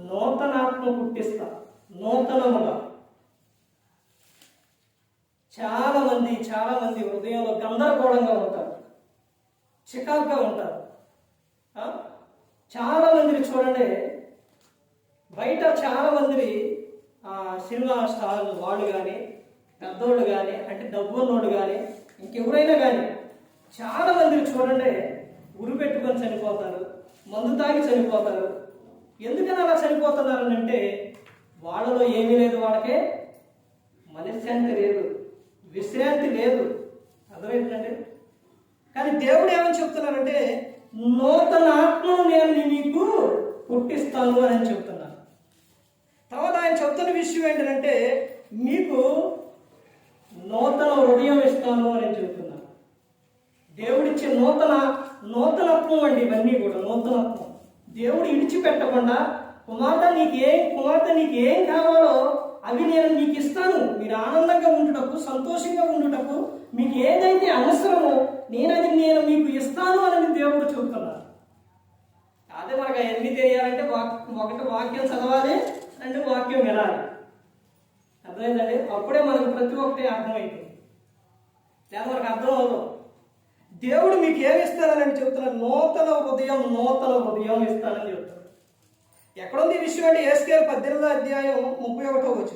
[SPEAKER 1] నూతన ఆత్మ పుట్టిస్తా, నూతనముగా. చాలా మంది హృదయంలో గందరగోళంగా ఉంటారు, చికాకుగా ఉంటారు. చాలా మందిని చూడండి, బయట చాలా మంది సినిమా స్టార్లు వాళ్ళు కానీ, పెద్దోళ్ళు కానీ, అంటే డబ్బు ఉన్నోళ్ళు కానీ, ఇంకెవరైనా కానీ చాలా మందిని చూడండి ఉరి పెట్టుకొని చనిపోతారు, మందు తాగి చనిపోతారు. ఎందుకని అలా చనిపోతున్నారని అంటే వాళ్ళలో ఏమీ లేదు, వాళ్ళకే మనశ్శాంతి లేదు, విశ్రాంతి లేదు. అర్థమవుతుందండి? కానీ దేవుడు ఏమని చెప్తున్నారంటే నూతన ఆత్మను నేను మీకు పుట్టిస్తాను అని చెప్తున్నాను. తర్వాత ఆయన చెప్తున్న విషయం ఏంటంటే మీకు నూతన హృదయం ఇస్తాను అని చెప్తున్నాను. దేవుడిచ్చే నూతనత్వం అండి, ఇవన్నీ కూడా నూతనత్వం. దేవుడు ఇడిచిపెట్టకుండా కుమార్తె నీకు ఏం కావాలో అవి నేను మీకు ఇస్తాను, మీరు ఆనందంగా ఉండుటకు, సంతోషంగా ఉండుటకు, మీకు ఏదైతే అవసరమో నేను మీకు ఇస్తాను అని దేవుడు చెబుతున్నారు. అదే మనకు ఎన్ని తెలియాలంటే ఒకటి వాక్యం చదవాలి, రెండు వాక్యం వినాలి. అర్థమైందండి? అప్పుడే మనకు ప్రతి ఒక్కటి అర్థమైంది, లేదా మనకు అర్థం అవ్వదు. దేవుడు మీకు ఏమి ఇస్తానని చెబుతున్నారు? నూతన హృదయం ఇస్తానని చెప్తున్నారు. ఎక్కడుంది ఈ విషయం అంటే యేసయ్య 18:31.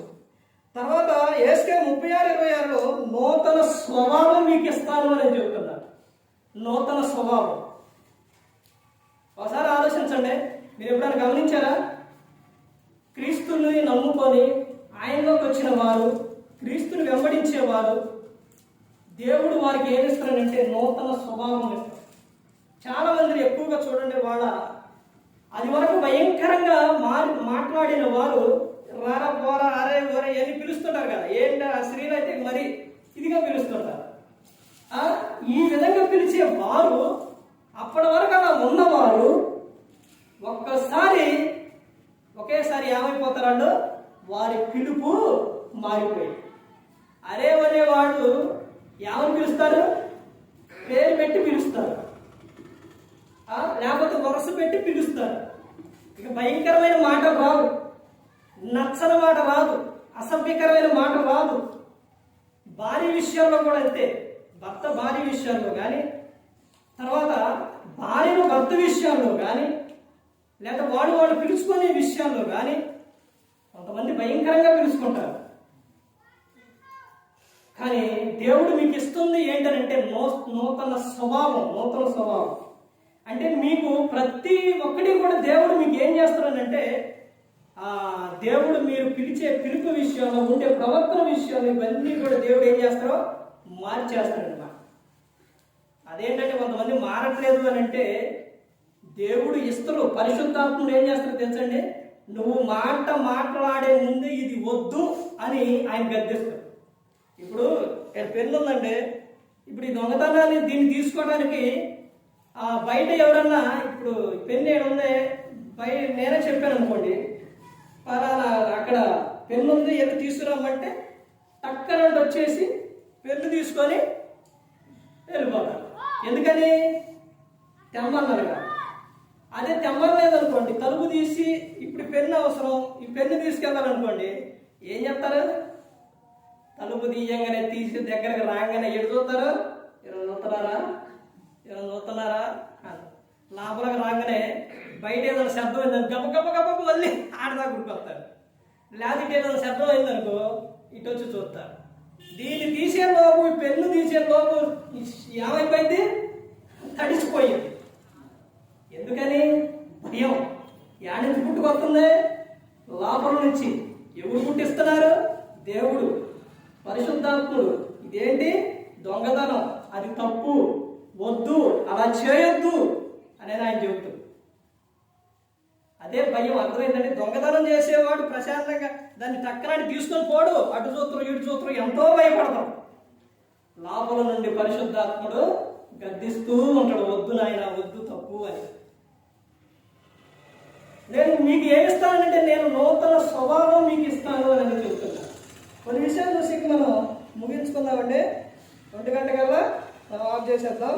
[SPEAKER 1] తర్వాత యేసయ్య 36:26లో నూతన స్వభావం మీకు ఇస్తాను అని చెప్తున్నారు. నూతన స్వభావం. ఒకసారి ఆలోచించండి, మీరు ఎప్పుడైనా గమనించారా? క్రీస్తుని నమ్ముకొని ఆయనలోకి వచ్చిన వారు, క్రీస్తుని వెంబడించేవారు, దేవుడు వారికి ఏమి ఇస్తారంటే నూతన స్వభావం ఇస్తారు. చాలా మంది ఎక్కువగా చూడండి, అది వరకు భయంకరంగా మాట్లాడిన వారు రారా పోరా అరే ఓరే అని పిలుస్తుంటారు కదా. ఏంటి ఆ స్త్రీలు అయితే మరి ఇదిగా పిలుస్తుంటారు. ఈ విధంగా పిలిచే వారు, అప్పటి వరకు అలా ఉన్నవారు ఒకేసారి ఏమైపోతారు? వారి పిలుపు మారిపోయి అరే అనేవాడు ఏమని పిలుస్తారు? పేరు పెట్టి పిలుస్తారు, లేకపోతే వరుస పెట్టి పిలుస్తారు. ఇక భయంకరమైన మాట రాదు, నచ్చని మాట రాదు, అసభ్యకరమైన మాట రాదు. భార్య విషయాల్లో కూడా అంతే. భర్త భార్య విషయాల్లో కానీ, తర్వాత భార్యను భర్త విషయాల్లో కానీ, లేదా వాడు పిలుచుకునే విషయాల్లో కానీ కొంతమంది భయంకరంగా పిలుచుకుంటారు. కానీ దేవుడు మీకు ఇస్తుంది ఏంటంటే నూతన స్వభావం. అంటే మీకు ప్రతి ఒక్కటి కూడా దేవుడు మీకు ఏం చేస్తారనంటే దేవుడు మీరు పిలిచే పిలుపు విషయంలో, ఉండే ప్రవర్తన విషయంలో ఇవన్నీ కూడా దేవుడు ఏం చేస్తారో మార్చేస్తాడన్నమాట. అదేంటంటే కొంతమంది మారట్లేదు అని అంటే దేవుడు ఇస్తరు, పరిశుద్ధాత్ముడు ఏం చేస్తారో తెలుసండి, నువ్వు మాట్లాడే ముందు ఇది వద్దు అని ఆయన గద్దిస్తాడు. ఇప్పుడు పెన్ను ఉందండి, ఇప్పుడు ఈ దొంగతనాన్ని దీన్ని తీసుకోవడానికి బయట ఎవరన్నా ఇప్పుడు పెన్ను ఏడుంది బయట నేనే చెప్పాను అనుకోండి, పలానా అక్కడ పెన్ను ఉంది ఎన్ని తీసుకురామంటే టక్కనంటే వచ్చేసి పెన్ను తీసుకొని వెళ్ళిపోతారు. ఎందుకని? తెమ్మన్నారుగా. అదే తెమ్మలేదనుకోండి, తలుపు తీసి ఇప్పుడు పెన్ను అవసరం, ఈ పెన్ను తీసుకెళ్ళాలనుకోండి, ఏం చెప్తారు? తలుపు తీయంగానే తీసి దగ్గరకు రాగానే ఎటు చూస్తారు? ఎవరు చూస్తున్నారా లోపలికి రాగానే బయట ఏదైనా శబ్దం అయిందని గప్ప మళ్ళీ ఆడదా గుడికొస్తారు. లేకపోతే ఏదైనా శబ్దం అయిందనుకో ఇటు వచ్చి చూస్తారు. దీన్ని తీసే లోపు, ఈ పెన్ను తీసే లోపు ఏమైపోయింది? తడిసిపోయింది. ఎందుకని? భయం. యాడ నుంచి పుట్టుకొస్తుంది? లోపల నుంచి. ఎవరు పుట్టిస్తున్నారు? దేవుడు, పరిశుద్ధాత్ముడు. ఇదేంటి? దొంగతనం, అది తప్పు. వద్దు, అలా చేయొద్దు అనేది ఆయన చెబుతాడు. అదే భయం. అర్థమైందండి? దొంగతనం చేసేవాడు ప్రశాంతంగా దాన్ని టక్కనాన్ని తీసుకొని పోడు. అటు చూతురు ఇటు చూతురు ఎంతో భయపడతాం. లోపల నుండి పరిశుద్ధాత్ముడు గద్దిస్తూ ఉంటాడు, వద్దు నాయన, వద్దు, తప్పు అని. నేను మీకు ఏమిస్తానంటే నేను నూతన స్వభావం మీకు ఇస్తాను అని చెబుతున్నాను. కొన్ని విషయాలు చూసి మనం ముగించుకుందామండి. 1 గంట కల్లా మనం ఆఫ్ చేసేద్దాం.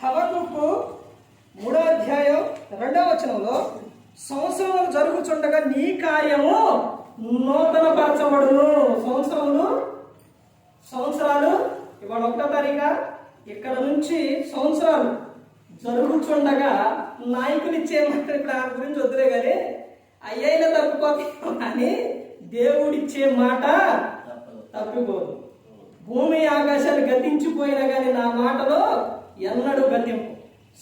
[SPEAKER 1] హబక్కూకు 3వ అధ్యాయం 2వ వచనంలో సంవత్సరములు జరుగుచుండగా నీ కార్యము నూతన పరచబడును. సంవత్సరాలు ఇవాళ 1వ తారీఖు, ఇక్కడ నుంచి సంవత్సరాలు జరుగుచుండగా నాయకులు ఇచ్చే మాట ఇప్పుడు ఆ గురించి వద్దులే కానీ అయ్యైనా తప్పిపోతాం అని దేవుడిచ్చే మాట తప్పిపోదు. భూమి ఆకాశాలు గతించిపోయినా కానీ నా మాటలో ఎన్నడూ గతింపు.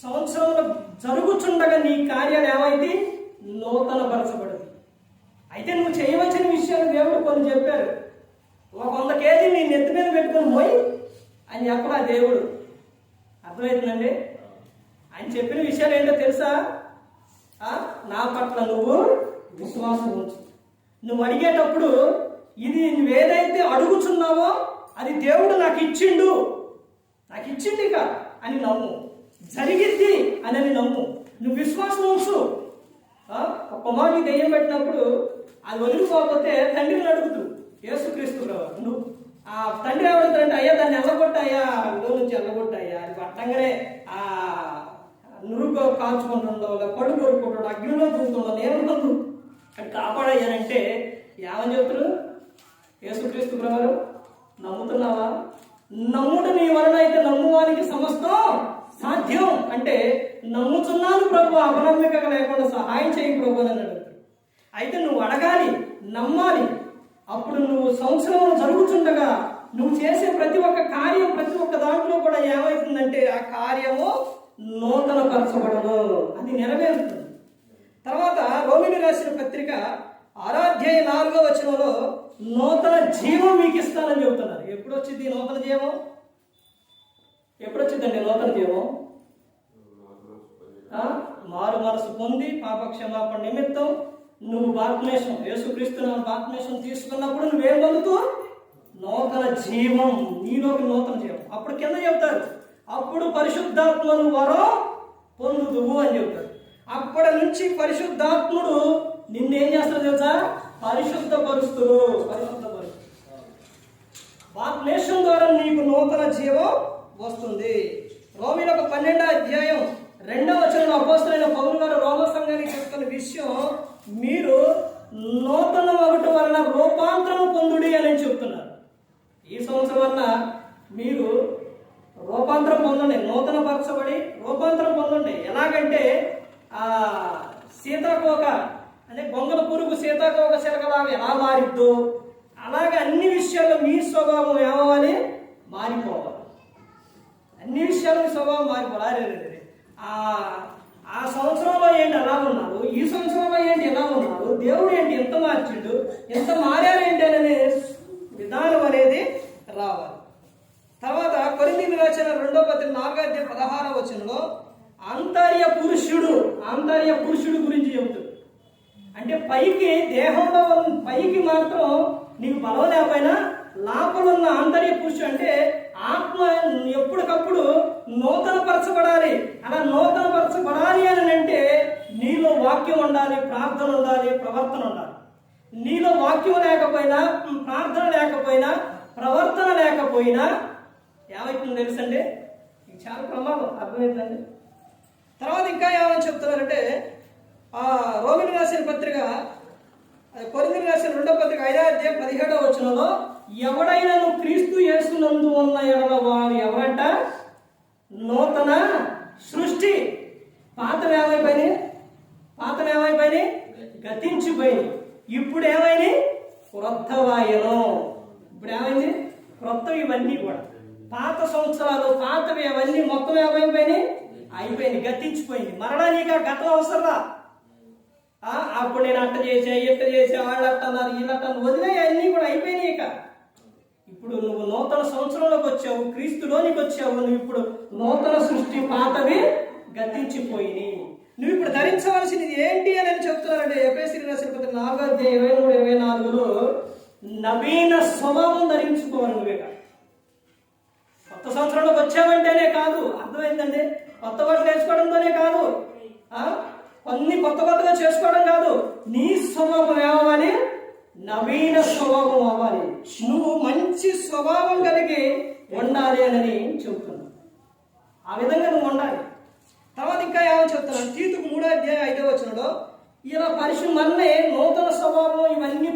[SPEAKER 1] సంవత్సరంలో జరుగుచుండగా నీ కార్యాలు ఏమైతే నూతన పరచబడదు. అయితే నువ్వు చేయవలసిన విషయాలు దేవుడు కొన్ని చెప్పారు. 100 కేజీ నీ నెత్తి మీద పెట్టుకొని పోయి అని చెప్పరా దేవుడు. అర్థమవుతుందండి? ఆయన చెప్పిన విషయాలు ఏంటో తెలుసా? నా పట్ల నువ్వు విశ్వాసం ఉంచు. నువ్వు అడిగేటప్పుడు ఇది నువ్వేదైతే అడుగుచున్నావో అది దేవుడు నాకు ఇచ్చిండు ఇక అని నమ్ము. జరిగిద్ది అని నమ్ము. నువ్వు విశ్వాసం ఉంచు. ఒక మాట దెయ్యం పెట్టినప్పుడు అది వదిలిపోతే తండ్రిని అడుగుతూ యేసుక్రీస్తు నువ్వు ఆ తండ్రి ఏమడుగుతాడంటే, అయ్యా దాన్ని ఎల్లగొట్టాయా, లో నుంచి ఎల్లగొట్టాయా, అది పట్టంగానే ఆ నురుగు కాల్చుకుంటుండో, పడు కొడుకుంటాడు, అగ్నిలో చూస్తుండో, నేను అది కాపాడయ్యానంటే ఏమని చెప్తారు? యేసుక్రీస్తు ప్రభువు నమ్ముతున్నావా? నమ్ముట నీ వలన అయితే నమ్మువానికి సమస్తం సాధ్యం అంటే నమ్ముతున్నాను ప్రభు, అపనమ్మిక లేకుండా సహాయం చేయి ప్రభు అని అడుగుతాడు. అయితే నువ్వు అడగాలి, నమ్మాలి. అప్పుడు నువ్వు సంవత్సరం జరుగుతుండగా నువ్వు చేసే ప్రతి ఒక్క కార్యం, ప్రతి ఒక్క దాంట్లో కూడా ఏమవుతుందంటే ఆ కార్యము నూతన పరచబడను, అది నెరవేరుతుంది. తర్వాత రోమిలి రాసిన పత్రిక 6వ అధ్యాయం 4వ వచనంలో నూతన జీవం మీకు ఇస్తానని చెబుతున్నారు. ఎప్పుడు వచ్చింది నూతన జీవం? ఎప్పుడు వచ్చిందండి నూతన జీవం? మారు మనసు పొంది పాప క్షమాపణ నిమిత్తం నువ్వు బాప్తిస్మం, యేసుక్రీస్తు బాప్తిస్మం తీసుకున్నప్పుడు నువ్వేం పొందుతావు? నూతన జీవం, నీలోకి నూతన జీవం. అప్పుడు కింద చెప్తారు, అప్పుడు పరిశుద్ధాత్మను వరం పొందుదువు అని చెప్తారు. అప్పటి నుంచి పరిశుద్ధాత్ముడు నిన్నేం చేస్తాడు తెలుసా? పరిశుద్ధపరుస్తుడు. బాప్తిస్మం ద్వారా నీకు నూతన జీవం వస్తుంది. రోమీయులకు 12వ అధ్యాయం 2వ వచనంలో అపోస్తలుడైన పౌలు గారు రోమ సంఘానికి చెప్తున్న విషయం, మీరు నూతన ఒకటి వలన రూపాంతరం పొందుడి అని చెప్తున్నారు. ఈ సంవత్సరం వలన మీరు రూపాంతరం పొందండి, నూతన పరచబడి రూపాంతరం పొందండి. ఎలాగంటే సీతాకోక అంటే గొంగల పురుగు సీతాకోక శిలకలాగా ఎలా మారిద్దో అలాగే అన్ని విషయాల్లో మీ స్వభావం ఏమవ్వాలి? మారిపోవాలి. అన్ని విషయాల్లో మీ స్వభావం మారిపోవాలి. ఆ సంవత్సరంలో ఏంటి ఎలా ఉన్నారు, ఈ సంవత్సరంలో ఏంటి ఎలా ఉన్నారు, దేవుడు ఏంటి ఎంత మార్చిండు, ఎంత మారారు ఏంటి అనే విధానం అనేది రావాలి. తర్వాత కొరింథీయులకు రాసిన 2వ పత్రిక 4వ అధ్యాయం 16వ వచనంలో ఆంతర్య పురుషుడు గురించి చెబుతాడు. అంటే పైకి దేహంలో పైకి మాత్రం నీకు బలం లేకపోయినా లోపల ఉన్న ఆంతర్య పురుషుడు అంటే ఆత్మ ఎప్పటికప్పుడు నూతన పరచబడాలి. అలా నూతన పరచబడాలి అని అంటే నీలో వాక్యం ఉండాలి, ప్రార్థన ఉండాలి, ప్రవర్తన ఉండాలి. నీలో వాక్యం లేకపోయినా, ప్రార్థన లేకపోయినా, ప్రవర్తన లేకపోయినా ఏమైతుందో తెలుసండి, ఇది చాలా ప్రమాదం. అర్థమవుతుందండి? తర్వాత ఇంకా ఏమని చెప్తున్నారంటే రోమిలి రాసిన పత్రిక కొరింథీయులకు రాసిన 2వ పత్రిక 5వ అధ్యాయం 17వ వచనంలో ఎవడైనా క్రీస్తు యేసునందు ఉన్న ఎడల వారు ఎవరంట? నూతన సృష్టి. పాతవి ఏమైపోయినాయి? గతించిపోయినాయి. ఇప్పుడు ఏమైనాయి? క్రొత్తవాయను. ఇప్పుడు ఏమైంది? క్రొత్తవి ఇవన్నీ కూడా. పాత సంవత్సరాలు పాతవి అవన్నీ మొత్తం అయిపోయినాయి, గతించిపోయింది. మరలా నీకు ఆ గతం అవసరంలా. అప్పుడు నేను అట్ట చేసా, ఇట్ట చేసా, వాళ్ళు అట్టన్నారు, వీళ్ళట్టన్నారు, వదిలే అన్నీ కూడా అయిపోయినాయి. ఇప్పుడు నువ్వు నూతన సంవత్సరంలోకి వచ్చావు, క్రీస్తులోనికి వచ్చావు. నువ్వు ఇప్పుడు నూతన సృష్టి, పాతవి గతించిపోయినాయి. నువ్వు ఇప్పుడు ధరించవలసింది ఏంటి అని చెప్తున్నారంటే ఎఫెసీయులకు రాసిన పత్రిక 4:23-24లో నవీన స్వభావం ధరించుకోవాలి. నువ్వేగా కొత్త సంవత్సరంలోకి వచ్చావంటేనే కాదు, అర్థమైందండి. కొత్త బట్టలు వేసుకోవడంతోనే కాదు, అన్ని కొత్తగా చేసుకోవడం కాదు. నీ స్వభావం ఏమవ్వాలి? నవీన స్వభావం అవ్వాలి. నువ్వు మంచి స్వభావం కలిగి ఉండాలి అని చెబుతున్నావు. ఆ విధంగా నువ్వు ఉండాలి. తర్వాత ఇంకా ఏమని చెప్తున్నాను, తీతుకు 3:5 ఇలా మన్నే నూతన స్వభావం ఇవన్నీ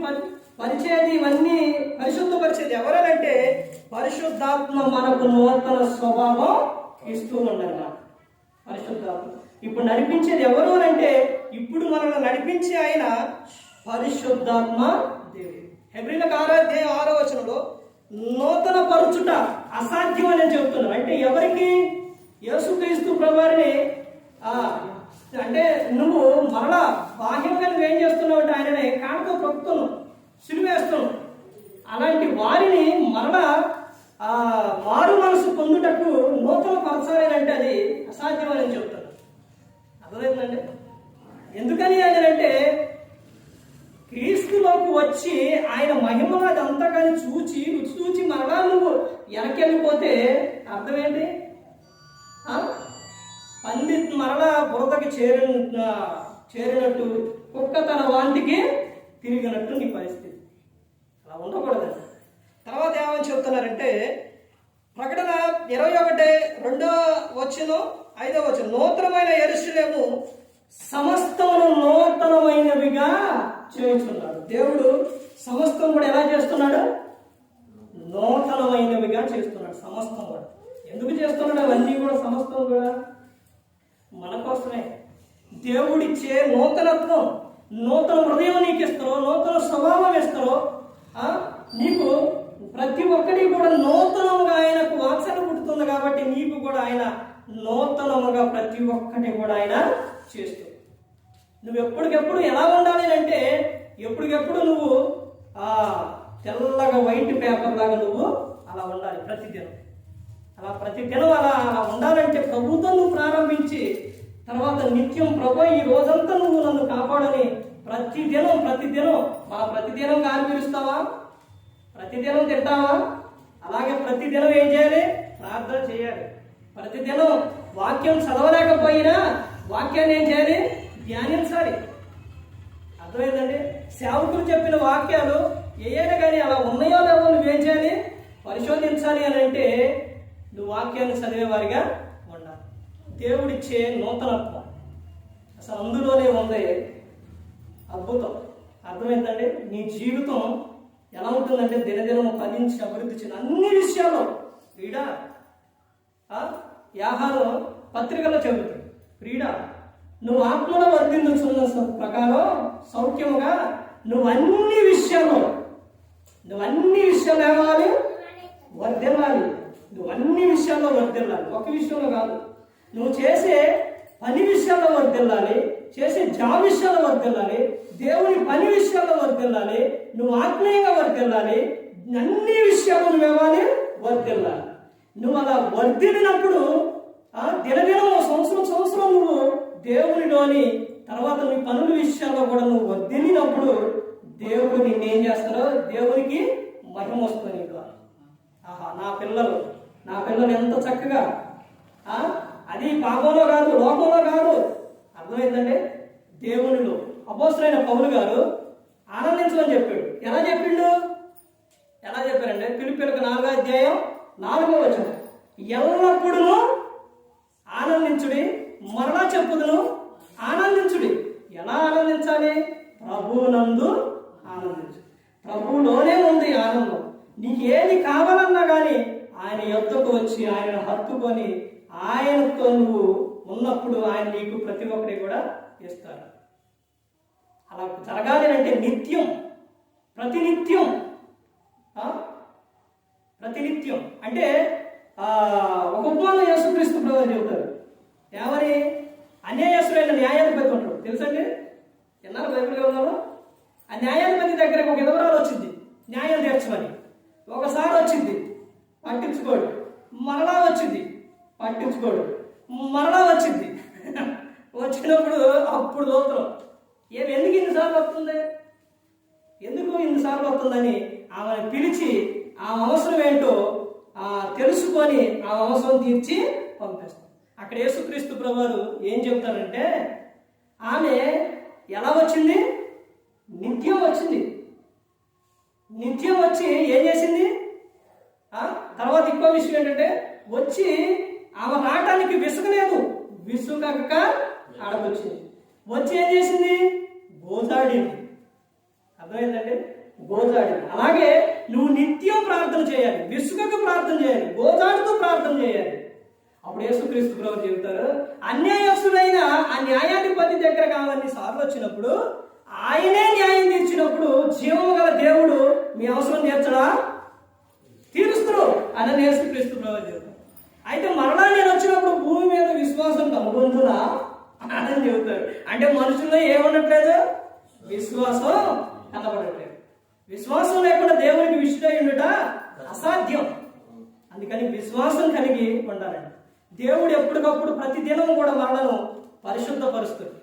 [SPEAKER 1] పరిచేది, ఇవన్నీ పరిశుద్ధపరిచేది ఎవరనంటే పరిశుద్ధాత్మ మనకు నూతన స్వభావం ఇస్తూ ఉండాలి. పరిశుద్ధాత్మ ఇప్పుడు నడిపించేది ఎవరు అంటే ఇప్పుడు మనల్ని నడిపించే ఆయన పరిశుద్ధాత్మ దేవుడు. హెబ్రీయులకు 6:6 నూతన పరుచుట అసాధ్యం అని చెప్తున్నారు. అంటే ఎవరికి? యేసుక్రీస్తు ప్రభువారిని అంటే నువ్వు మరలా బాహ్యంగా నువ్వేం చేస్తున్నావు అంటే ఆయనని కాళ్ళతో తొక్కుతున్నావు, సిలువేస్తున్నావు. అలాంటి వారిని మరలా మారు మనసు పొందుటకు నూతన పరచాలి అంటే అది అసాధ్యం అని చెప్తాను. అర్థమైందండి. ఎందుకని అంటే క్రీస్తులోకి వచ్చి ఆయన మహిమను అదంతా కానీ రుచి చూచి మరలా నువ్వు వెనకెళ్ళిపోతే అర్థమేంటి? పండిత్ మరలా బురదకి చేరినట్టు కుక్క తన వాంటికి తిరిగినట్టు నీ పరిస్థితి. అలా ఉండకూడదు. తర్వాత ఏమని చెప్తున్నారంటే ప్రకటన 21:2-5 నూతనమైన యెరూషలేము సమస్తమును నూతనమైనవిగా చేస్తున్నాడు. దేవుడు సమస్తం కూడా ఎలా చేస్తున్నాడు? నూతనమైనవిగా చేస్తున్నాడు. సమస్తం కూడా ఎందుకు చేస్తున్నాడు? అవన్నీ కూడా సమస్తం కూడా మన కోసమే. దేవుడిచ్చే నూతనత్వం, నూతన హృదయం నీకు ఇస్తారో, నూతన స్వభావం ఇస్తారో, నీకు ప్రతి ఒక్కటి కూడా నూతనముగా ఆయనకు వాత్సల్యం పుట్టుతుంది కాబట్టి నీకు కూడా ఆయన నూతనముగా ప్రతి ఒక్కటి కూడా ఆయన చేస్తూ నువ్వు ఎప్పటికెప్పుడు ఎలా ఉండాలి అంటే ఎప్పటికెప్పుడు నువ్వు తెల్లగా వైట్ పేపర్ లాగా నువ్వు అలా ఉండాలి ప్రతిదినం. అలా ప్రతిదినం అలా ఉండాలంటే ప్రభుత్వం నువ్వు ప్రారంభించి తర్వాత నిత్యం ప్రభు ఈ రోజంతా నువ్వు నన్ను కాపాడని ప్రతిదినం ప్రతిదినం గాలి పీలుస్తావా? ప్రతిదినం తింటావా? అలాగే ప్రతిదినం ఏం చేయాలి? ప్రార్థన చేయాలి. ప్రతిదినం వాక్యం చదవలేకపోయినా వాక్యాన్ని ఏం చేయాలి? ధ్యానించాలి. అర్థమైందండి. సేవకులు చెప్పిన వాక్యాలు ఏదైనా కానీ అలా ఉన్నాయో లేవో నువ్వేం చేయాలి? పరిశోధించాలి అని అంటే నువ్వు వాక్యాన్ని చదివేవారిగా ఉండాలి. దేవుడిచ్చే నూతనత్వం అసలు అందులోనే ఉంది అద్భుతం. అర్థమైందండి. నీ జీవితం ఎలా ఉంటుందంటే దినదినం ఫలించి అభివృద్ధి చెంది అన్ని విషయాల్లో క్రీడ యాహాను పత్రికలో చెబుతుంది. క్రీడ నువ్వు ఆత్మలో వర్ధిల్లుచున్న ప్రకారం సౌఖ్యముగా నువ్వు అన్ని విషయాల్లో ఏమాలి? వర్ధిల్లాలి. నువ్వు అన్ని విషయాల్లో వర్ధిల్లాలి. ఒక విషయంలో కాదు. నువ్వు చేసే పని విషయాల్లో వర్ధిల్లాలి, చేసే జాబ్ విషయాల్లో వర్ధిల్లాలి, దేవుని పని విషయాల్లో వర్ధిల్లాలి, నువ్వు ఆత్మీయంగా వర్ధిల్లాలి. అన్ని విషయాలు నువ్వేవాలి? వర్ధిల్లాలి. నువ్వు అలా వర్ధిల్లినప్పుడు దినదినం సంవత్సరం నువ్వు దేవునిలోని తర్వాత నీ పనుల విషయాల్లో కూడా నువ్వు వర్ధిల్లినప్పుడు దేవుడు నిన్నేం చేస్తారో దేవునికి మహిమ వస్తుంది నీకు. నా పిల్లలు ఎంత చక్కగా అది పాపంలో కాదు, లోకంలో కాదు. అర్థమైందండి. దేవునిలో అపోస్తలుడైన పౌలు గారు ఆనందించమని చెప్పాడు. ఎలా చెప్పారంటే ఫిలిప్పీయులకు 4:4 ఎల్లప్పుడూ ఆనందించుడి, మరలా చెప్పుదును ఆనందించుడి. ఎలా ఆనందించాలి? ప్రభువునందు ఆనందించు. ప్రభువులోనే ఉంది ఆనందం. నీకు ఏది కావాలన్నా కానీ ఆయన యొద్దకు వచ్చి ఆయన హత్తుకొని ఆయనతో నువ్వు ఉన్నప్పుడు ఆయన నీకు ప్రతి ఒక్కటి కూడా ఇస్తాడు. అలా జరగాలి అంటే నిత్యం ప్రతినిత్యం అంటే ఒక ఉపమానం యేసుక్రీస్తు ప్రభువు చెబుతారు. ఏమని? అన్యాయస్తుడైన న్యాయాధిపతి ఉంటాడు తెలుసండి. ఎన్నాళ్ళు బైబిల్ ఉన్నాను. ఆ న్యాయాధిపతి దగ్గరకు ఒక విధవరాలు వచ్చింది న్యాయం తీర్చమని. ఒకసారి వచ్చింది పట్టించుకోడు, మరలా వచ్చింది పట్టించుకోడు, మరలా వచ్చింది. వచ్చినప్పుడు అప్పుడు దోత్రం ఎందుకు ఇన్నిసార్లు వస్తుంది, ఎందుకు ఇన్నిసార్లు వస్తుందని ఆమెను పిలిచి ఆ అవసరం ఏంటో తెలుసుకొని ఆ అవసరం తీర్చి పంపిస్తాం. అక్కడ యేసుక్రీస్తు ప్రభువారు ఏం చెప్తారంటే, ఆమె ఎలా వచ్చింది, నిత్యం వచ్చింది. నిత్యం వచ్చి ఏం చేసింది, తర్వాత ఇంకో విషయం ఏంటంటే, వచ్చి ఆమె రావటానికి విసుగలేదు, విసుగక ఆడకొచ్చింది. వచ్చి ఏం చేసింది, గోజాడింది. అర్థమైందండి, గోజాడింది. అలాగే నువ్వు నిత్యం ప్రార్థన చేయాలి, విసుగకు ప్రార్థన చేయాలి, గోజాడుతూ ప్రార్థన చేయాలి. అప్పుడు యేసుక్రీస్తు ప్రభువు చెబుతారు, అన్యాయస్తుడైన ఆ న్యాయాధిపతి దగ్గర కావాలని సార్లు వచ్చినప్పుడు ఆయనే న్యాయం తీర్చినప్పుడు జీవము గల దేవుడు మీ అవసరం తీర్చడా, తీరుస్తారు అని యేసుక్రీస్తు ప్రభువు చెబుతారు. అయితే మరలా నేను వచ్చినప్పుడు భూమి మీద విశ్వాసం కనుగొందునా అని చెబుతారు. అంటే మనుషుల్లో ఏముండట్లేదు, విశ్వాసం కనబడట్లేదు. విశ్వాసం లేకుండా దేవునికి విషయం ఉండుట అసాధ్యం. అందుకని విశ్వాసం కలిగి ఉండాలండి. దేవుడు ఎప్పటికప్పుడు ప్రతి దినం కూడా మనలను పరిశుద్ధపరుస్తుంది.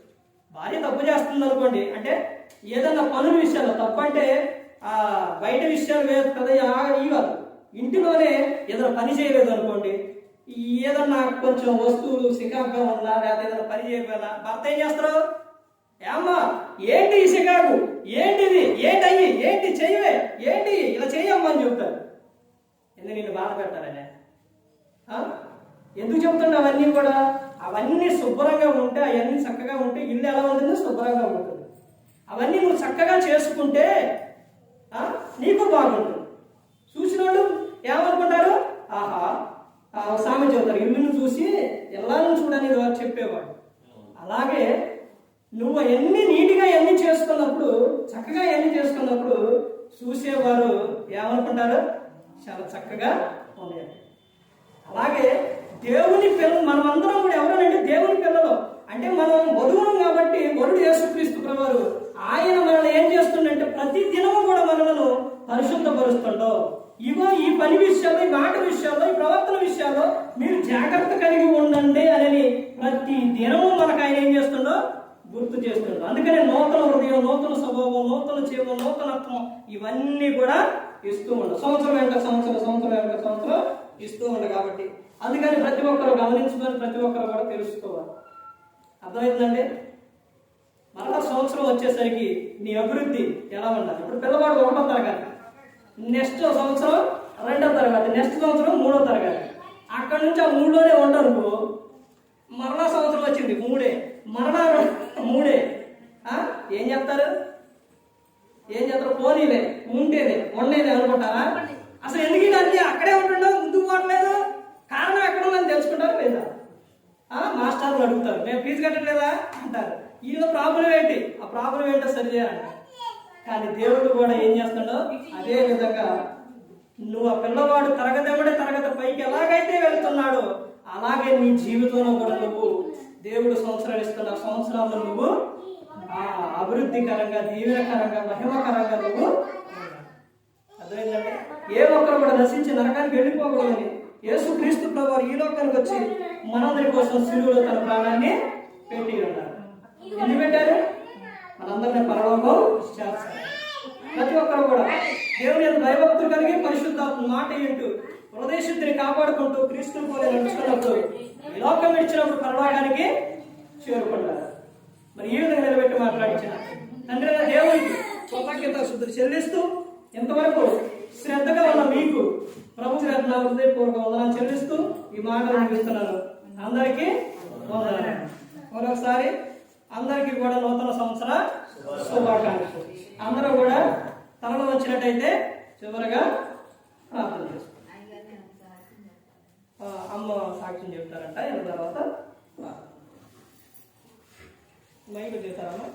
[SPEAKER 1] భార్య తప్పు చేస్తుంది అనుకోండి, అంటే ఏదన్నా పనుల విషయాలు తప్పు, అంటే బయట విషయాలు కదా ఈ కాదు, ఇంటిలోనే ఏదైనా పని చేయలేదు అనుకోండి, ఏదన్నా కొంచెం వస్తువులు సికాకుగా ఉన్నా లేకపోతే ఏదైనా పని చేయకపోయినా భర్త ఏం చేస్తారు, ఏమ్మా ఏంటి ఈ సికాకు, ఏంటిది, ఏంటయ్యి, ఏంటి చెయ్యవే, ఏంటి ఇలా చెయ్యమ్మా అని చెప్తారు. ఎందుకు నిన్ను బాధ పెట్టారనే, ఎందుకు చెప్తుండే అవన్నీ కూడా, అవన్నీ శుభ్రంగా ఉంటే, అవన్నీ చక్కగా ఉంటే ఇల్లు ఎలా ఉంటుంది, శుభ్రంగా ఉంటుంది. అవన్నీ నువ్వు చక్కగా చేసుకుంటే నీకు బాగుంటుంది. చూసిన వాళ్ళు ఏమనుకుంటారు, ఆహా సామెత చెబుతారు, ఇల్లును చూసి ఎల్లాలను చూడని చెప్పేవాడు. అలాగే నువ్వు ఎన్ని నీట్గా ఎన్ని చేసుకున్నప్పుడు, చక్కగా ఎన్ని చేసుకున్నప్పుడు చూసేవారు ఏమనుకుంటారు, చాలా చక్కగా ఉన్నాయి. అలాగే దేవుని పిల్లలు మనమందరం కూడా ఎవరనంటే దేవుని పిల్లలు. అంటే మనం వధువును కాబట్టి వరుడు యేసుక్రీస్తు ప్రభువారు ఆయన మనల్ని ఏం చేస్తుండంటే ప్రతి దినము కూడా మనలను పరిశుద్ధపరుస్తుండో, ఇగో ఈ పని విషయాల్లో, ఈ మాట విషయాల్లో, ఈ ప్రవర్తన విషయాల్లో మీరు జాగ్రత్త కలిగి ఉండండి అని ప్రతి దినము మనకు ఆయన ఏం చేస్తుండో గుర్తు చేస్తుండో. అందుకనే నూతన హృదయం, నూతన స్వభావం, నూతన జీవం, నూతనత్వం ఇవన్నీ కూడా ఇస్తూ ఉండదు. సంవత్సరం వెంట సంవత్సరం, సంవత్సరం వెంట సంవత్సరం ఇస్తూ ఉండదు. కాబట్టి అందుకని ప్రతి ఒక్కరు గమనించుకొని ప్రతి ఒక్కరు కూడా తెలుసుకోవాలి. అర్థమవుతుందండి. మరలా సంవత్సరం వచ్చేసరికి నీ అభివృద్ధి ఎలా ఉండాలి. ఇప్పుడు పిల్లవాడు 1వ తరగతి, నెక్స్ట్ సంవత్సరం 2వ తరగతి, నెక్స్ట్ సంవత్సరం 3వ తరగతి. అక్కడి నుంచి ఆ 3లోనే ఉండరు. మరలా సంవత్సరం వచ్చింది 3, మరలా 3. ఏం చెప్తారు, ఏం చెప్తారు, పోనీలే ఉంటేనే ఉండేది అనుకుంటారా? అసలు ఎందుకు అన్ని అక్కడే ఉంటుండవు, ముందుకు పోవట్లేదు, కారణం ఎక్కడ ఉందని తెలుసుకుంటారు లేదా? మాస్టర్లు అడుగుతారు, మేము ఫీజు కట్టలేదా అంటారు. ఈయన ప్రాబ్లం ఏంటి, ఆ ప్రాబ్లం ఏంటో సరిచేయాలంట. కానీ దేవుడు కూడా ఏం చేస్తాడో అదే విధంగా నువ్వు ఆ పిల్లవాడు తరగతి పైకి ఎలాగైతే వెళ్తున్నాడో అలాగే నీ జీవితంలో కూడా నువ్వు దేవుడు సంవత్సరాలు ఇస్తున్న సంవత్సరాల్లో నువ్వు అభివృద్ధికరంగా, దీవెనకరంగా, మహిమకరంగా నువ్వు. అర్థమైందంటే ఏ ఒక్కరు కూడా నశించి నరకానికి వెళ్ళిపోకూడదని యేసుక్రీస్తు ప్రభువారు ఈ లోకానికి వచ్చి మనందరి కోసం శిలువలో తన ప్రాణాన్ని పెట్టి ఉన్నారు. ఎందుకు పెట్టారు? మనందరినీ పరలోకం చేస్తారు. ప్రతి ఒక్కరు కూడా దేవుని యొక్క భయభక్తులు కలిగి పరిశుద్ధాత్మ మాట వింటూ హృదయ శుద్ధిని కాపాడుకుంటూ క్రీస్తుని పోలే నడుచుకున్నప్పుడు ఈ లోకం విడిచినప్పుడు పరలోకానికి చేరుకుంటారు. మరి ఈ విధంగా నిలబెట్టి మాట్లాడించిన తండ్రి దేవునికి కృతజ్ఞత శుద్ధులు చెల్లిస్తూ ఎంతవరకు శ్రద్ధగా ఉన్న మీకు ప్రభు శ్రద్ధ హృదయపూర్వక వందనాలు చెల్లిస్తూ ఈ మాటలు అనిపిస్తున్నాను. అందరికీ వందనాలు. మరొకసారి అందరికీ కూడా నూతన సంవత్సర శుభాకాంక్షలు. అందరూ కూడా తలలో వచ్చినట్టయితే చివరగా ప్రార్థన చేస్తాం. అమ్మ సాక్ష్యం చెప్తారంట. ఇలా తర్వాత మైలు చేస్తారమ్మా.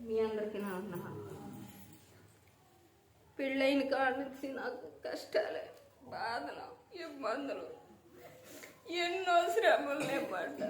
[SPEAKER 2] మీ అందరికీ నా పెళ్ళైన కాడ నుంచి నాకు కష్టాలే, బాధలు, ఇబ్బందులు, ఎన్నో శ్రమలనే పడ్డా.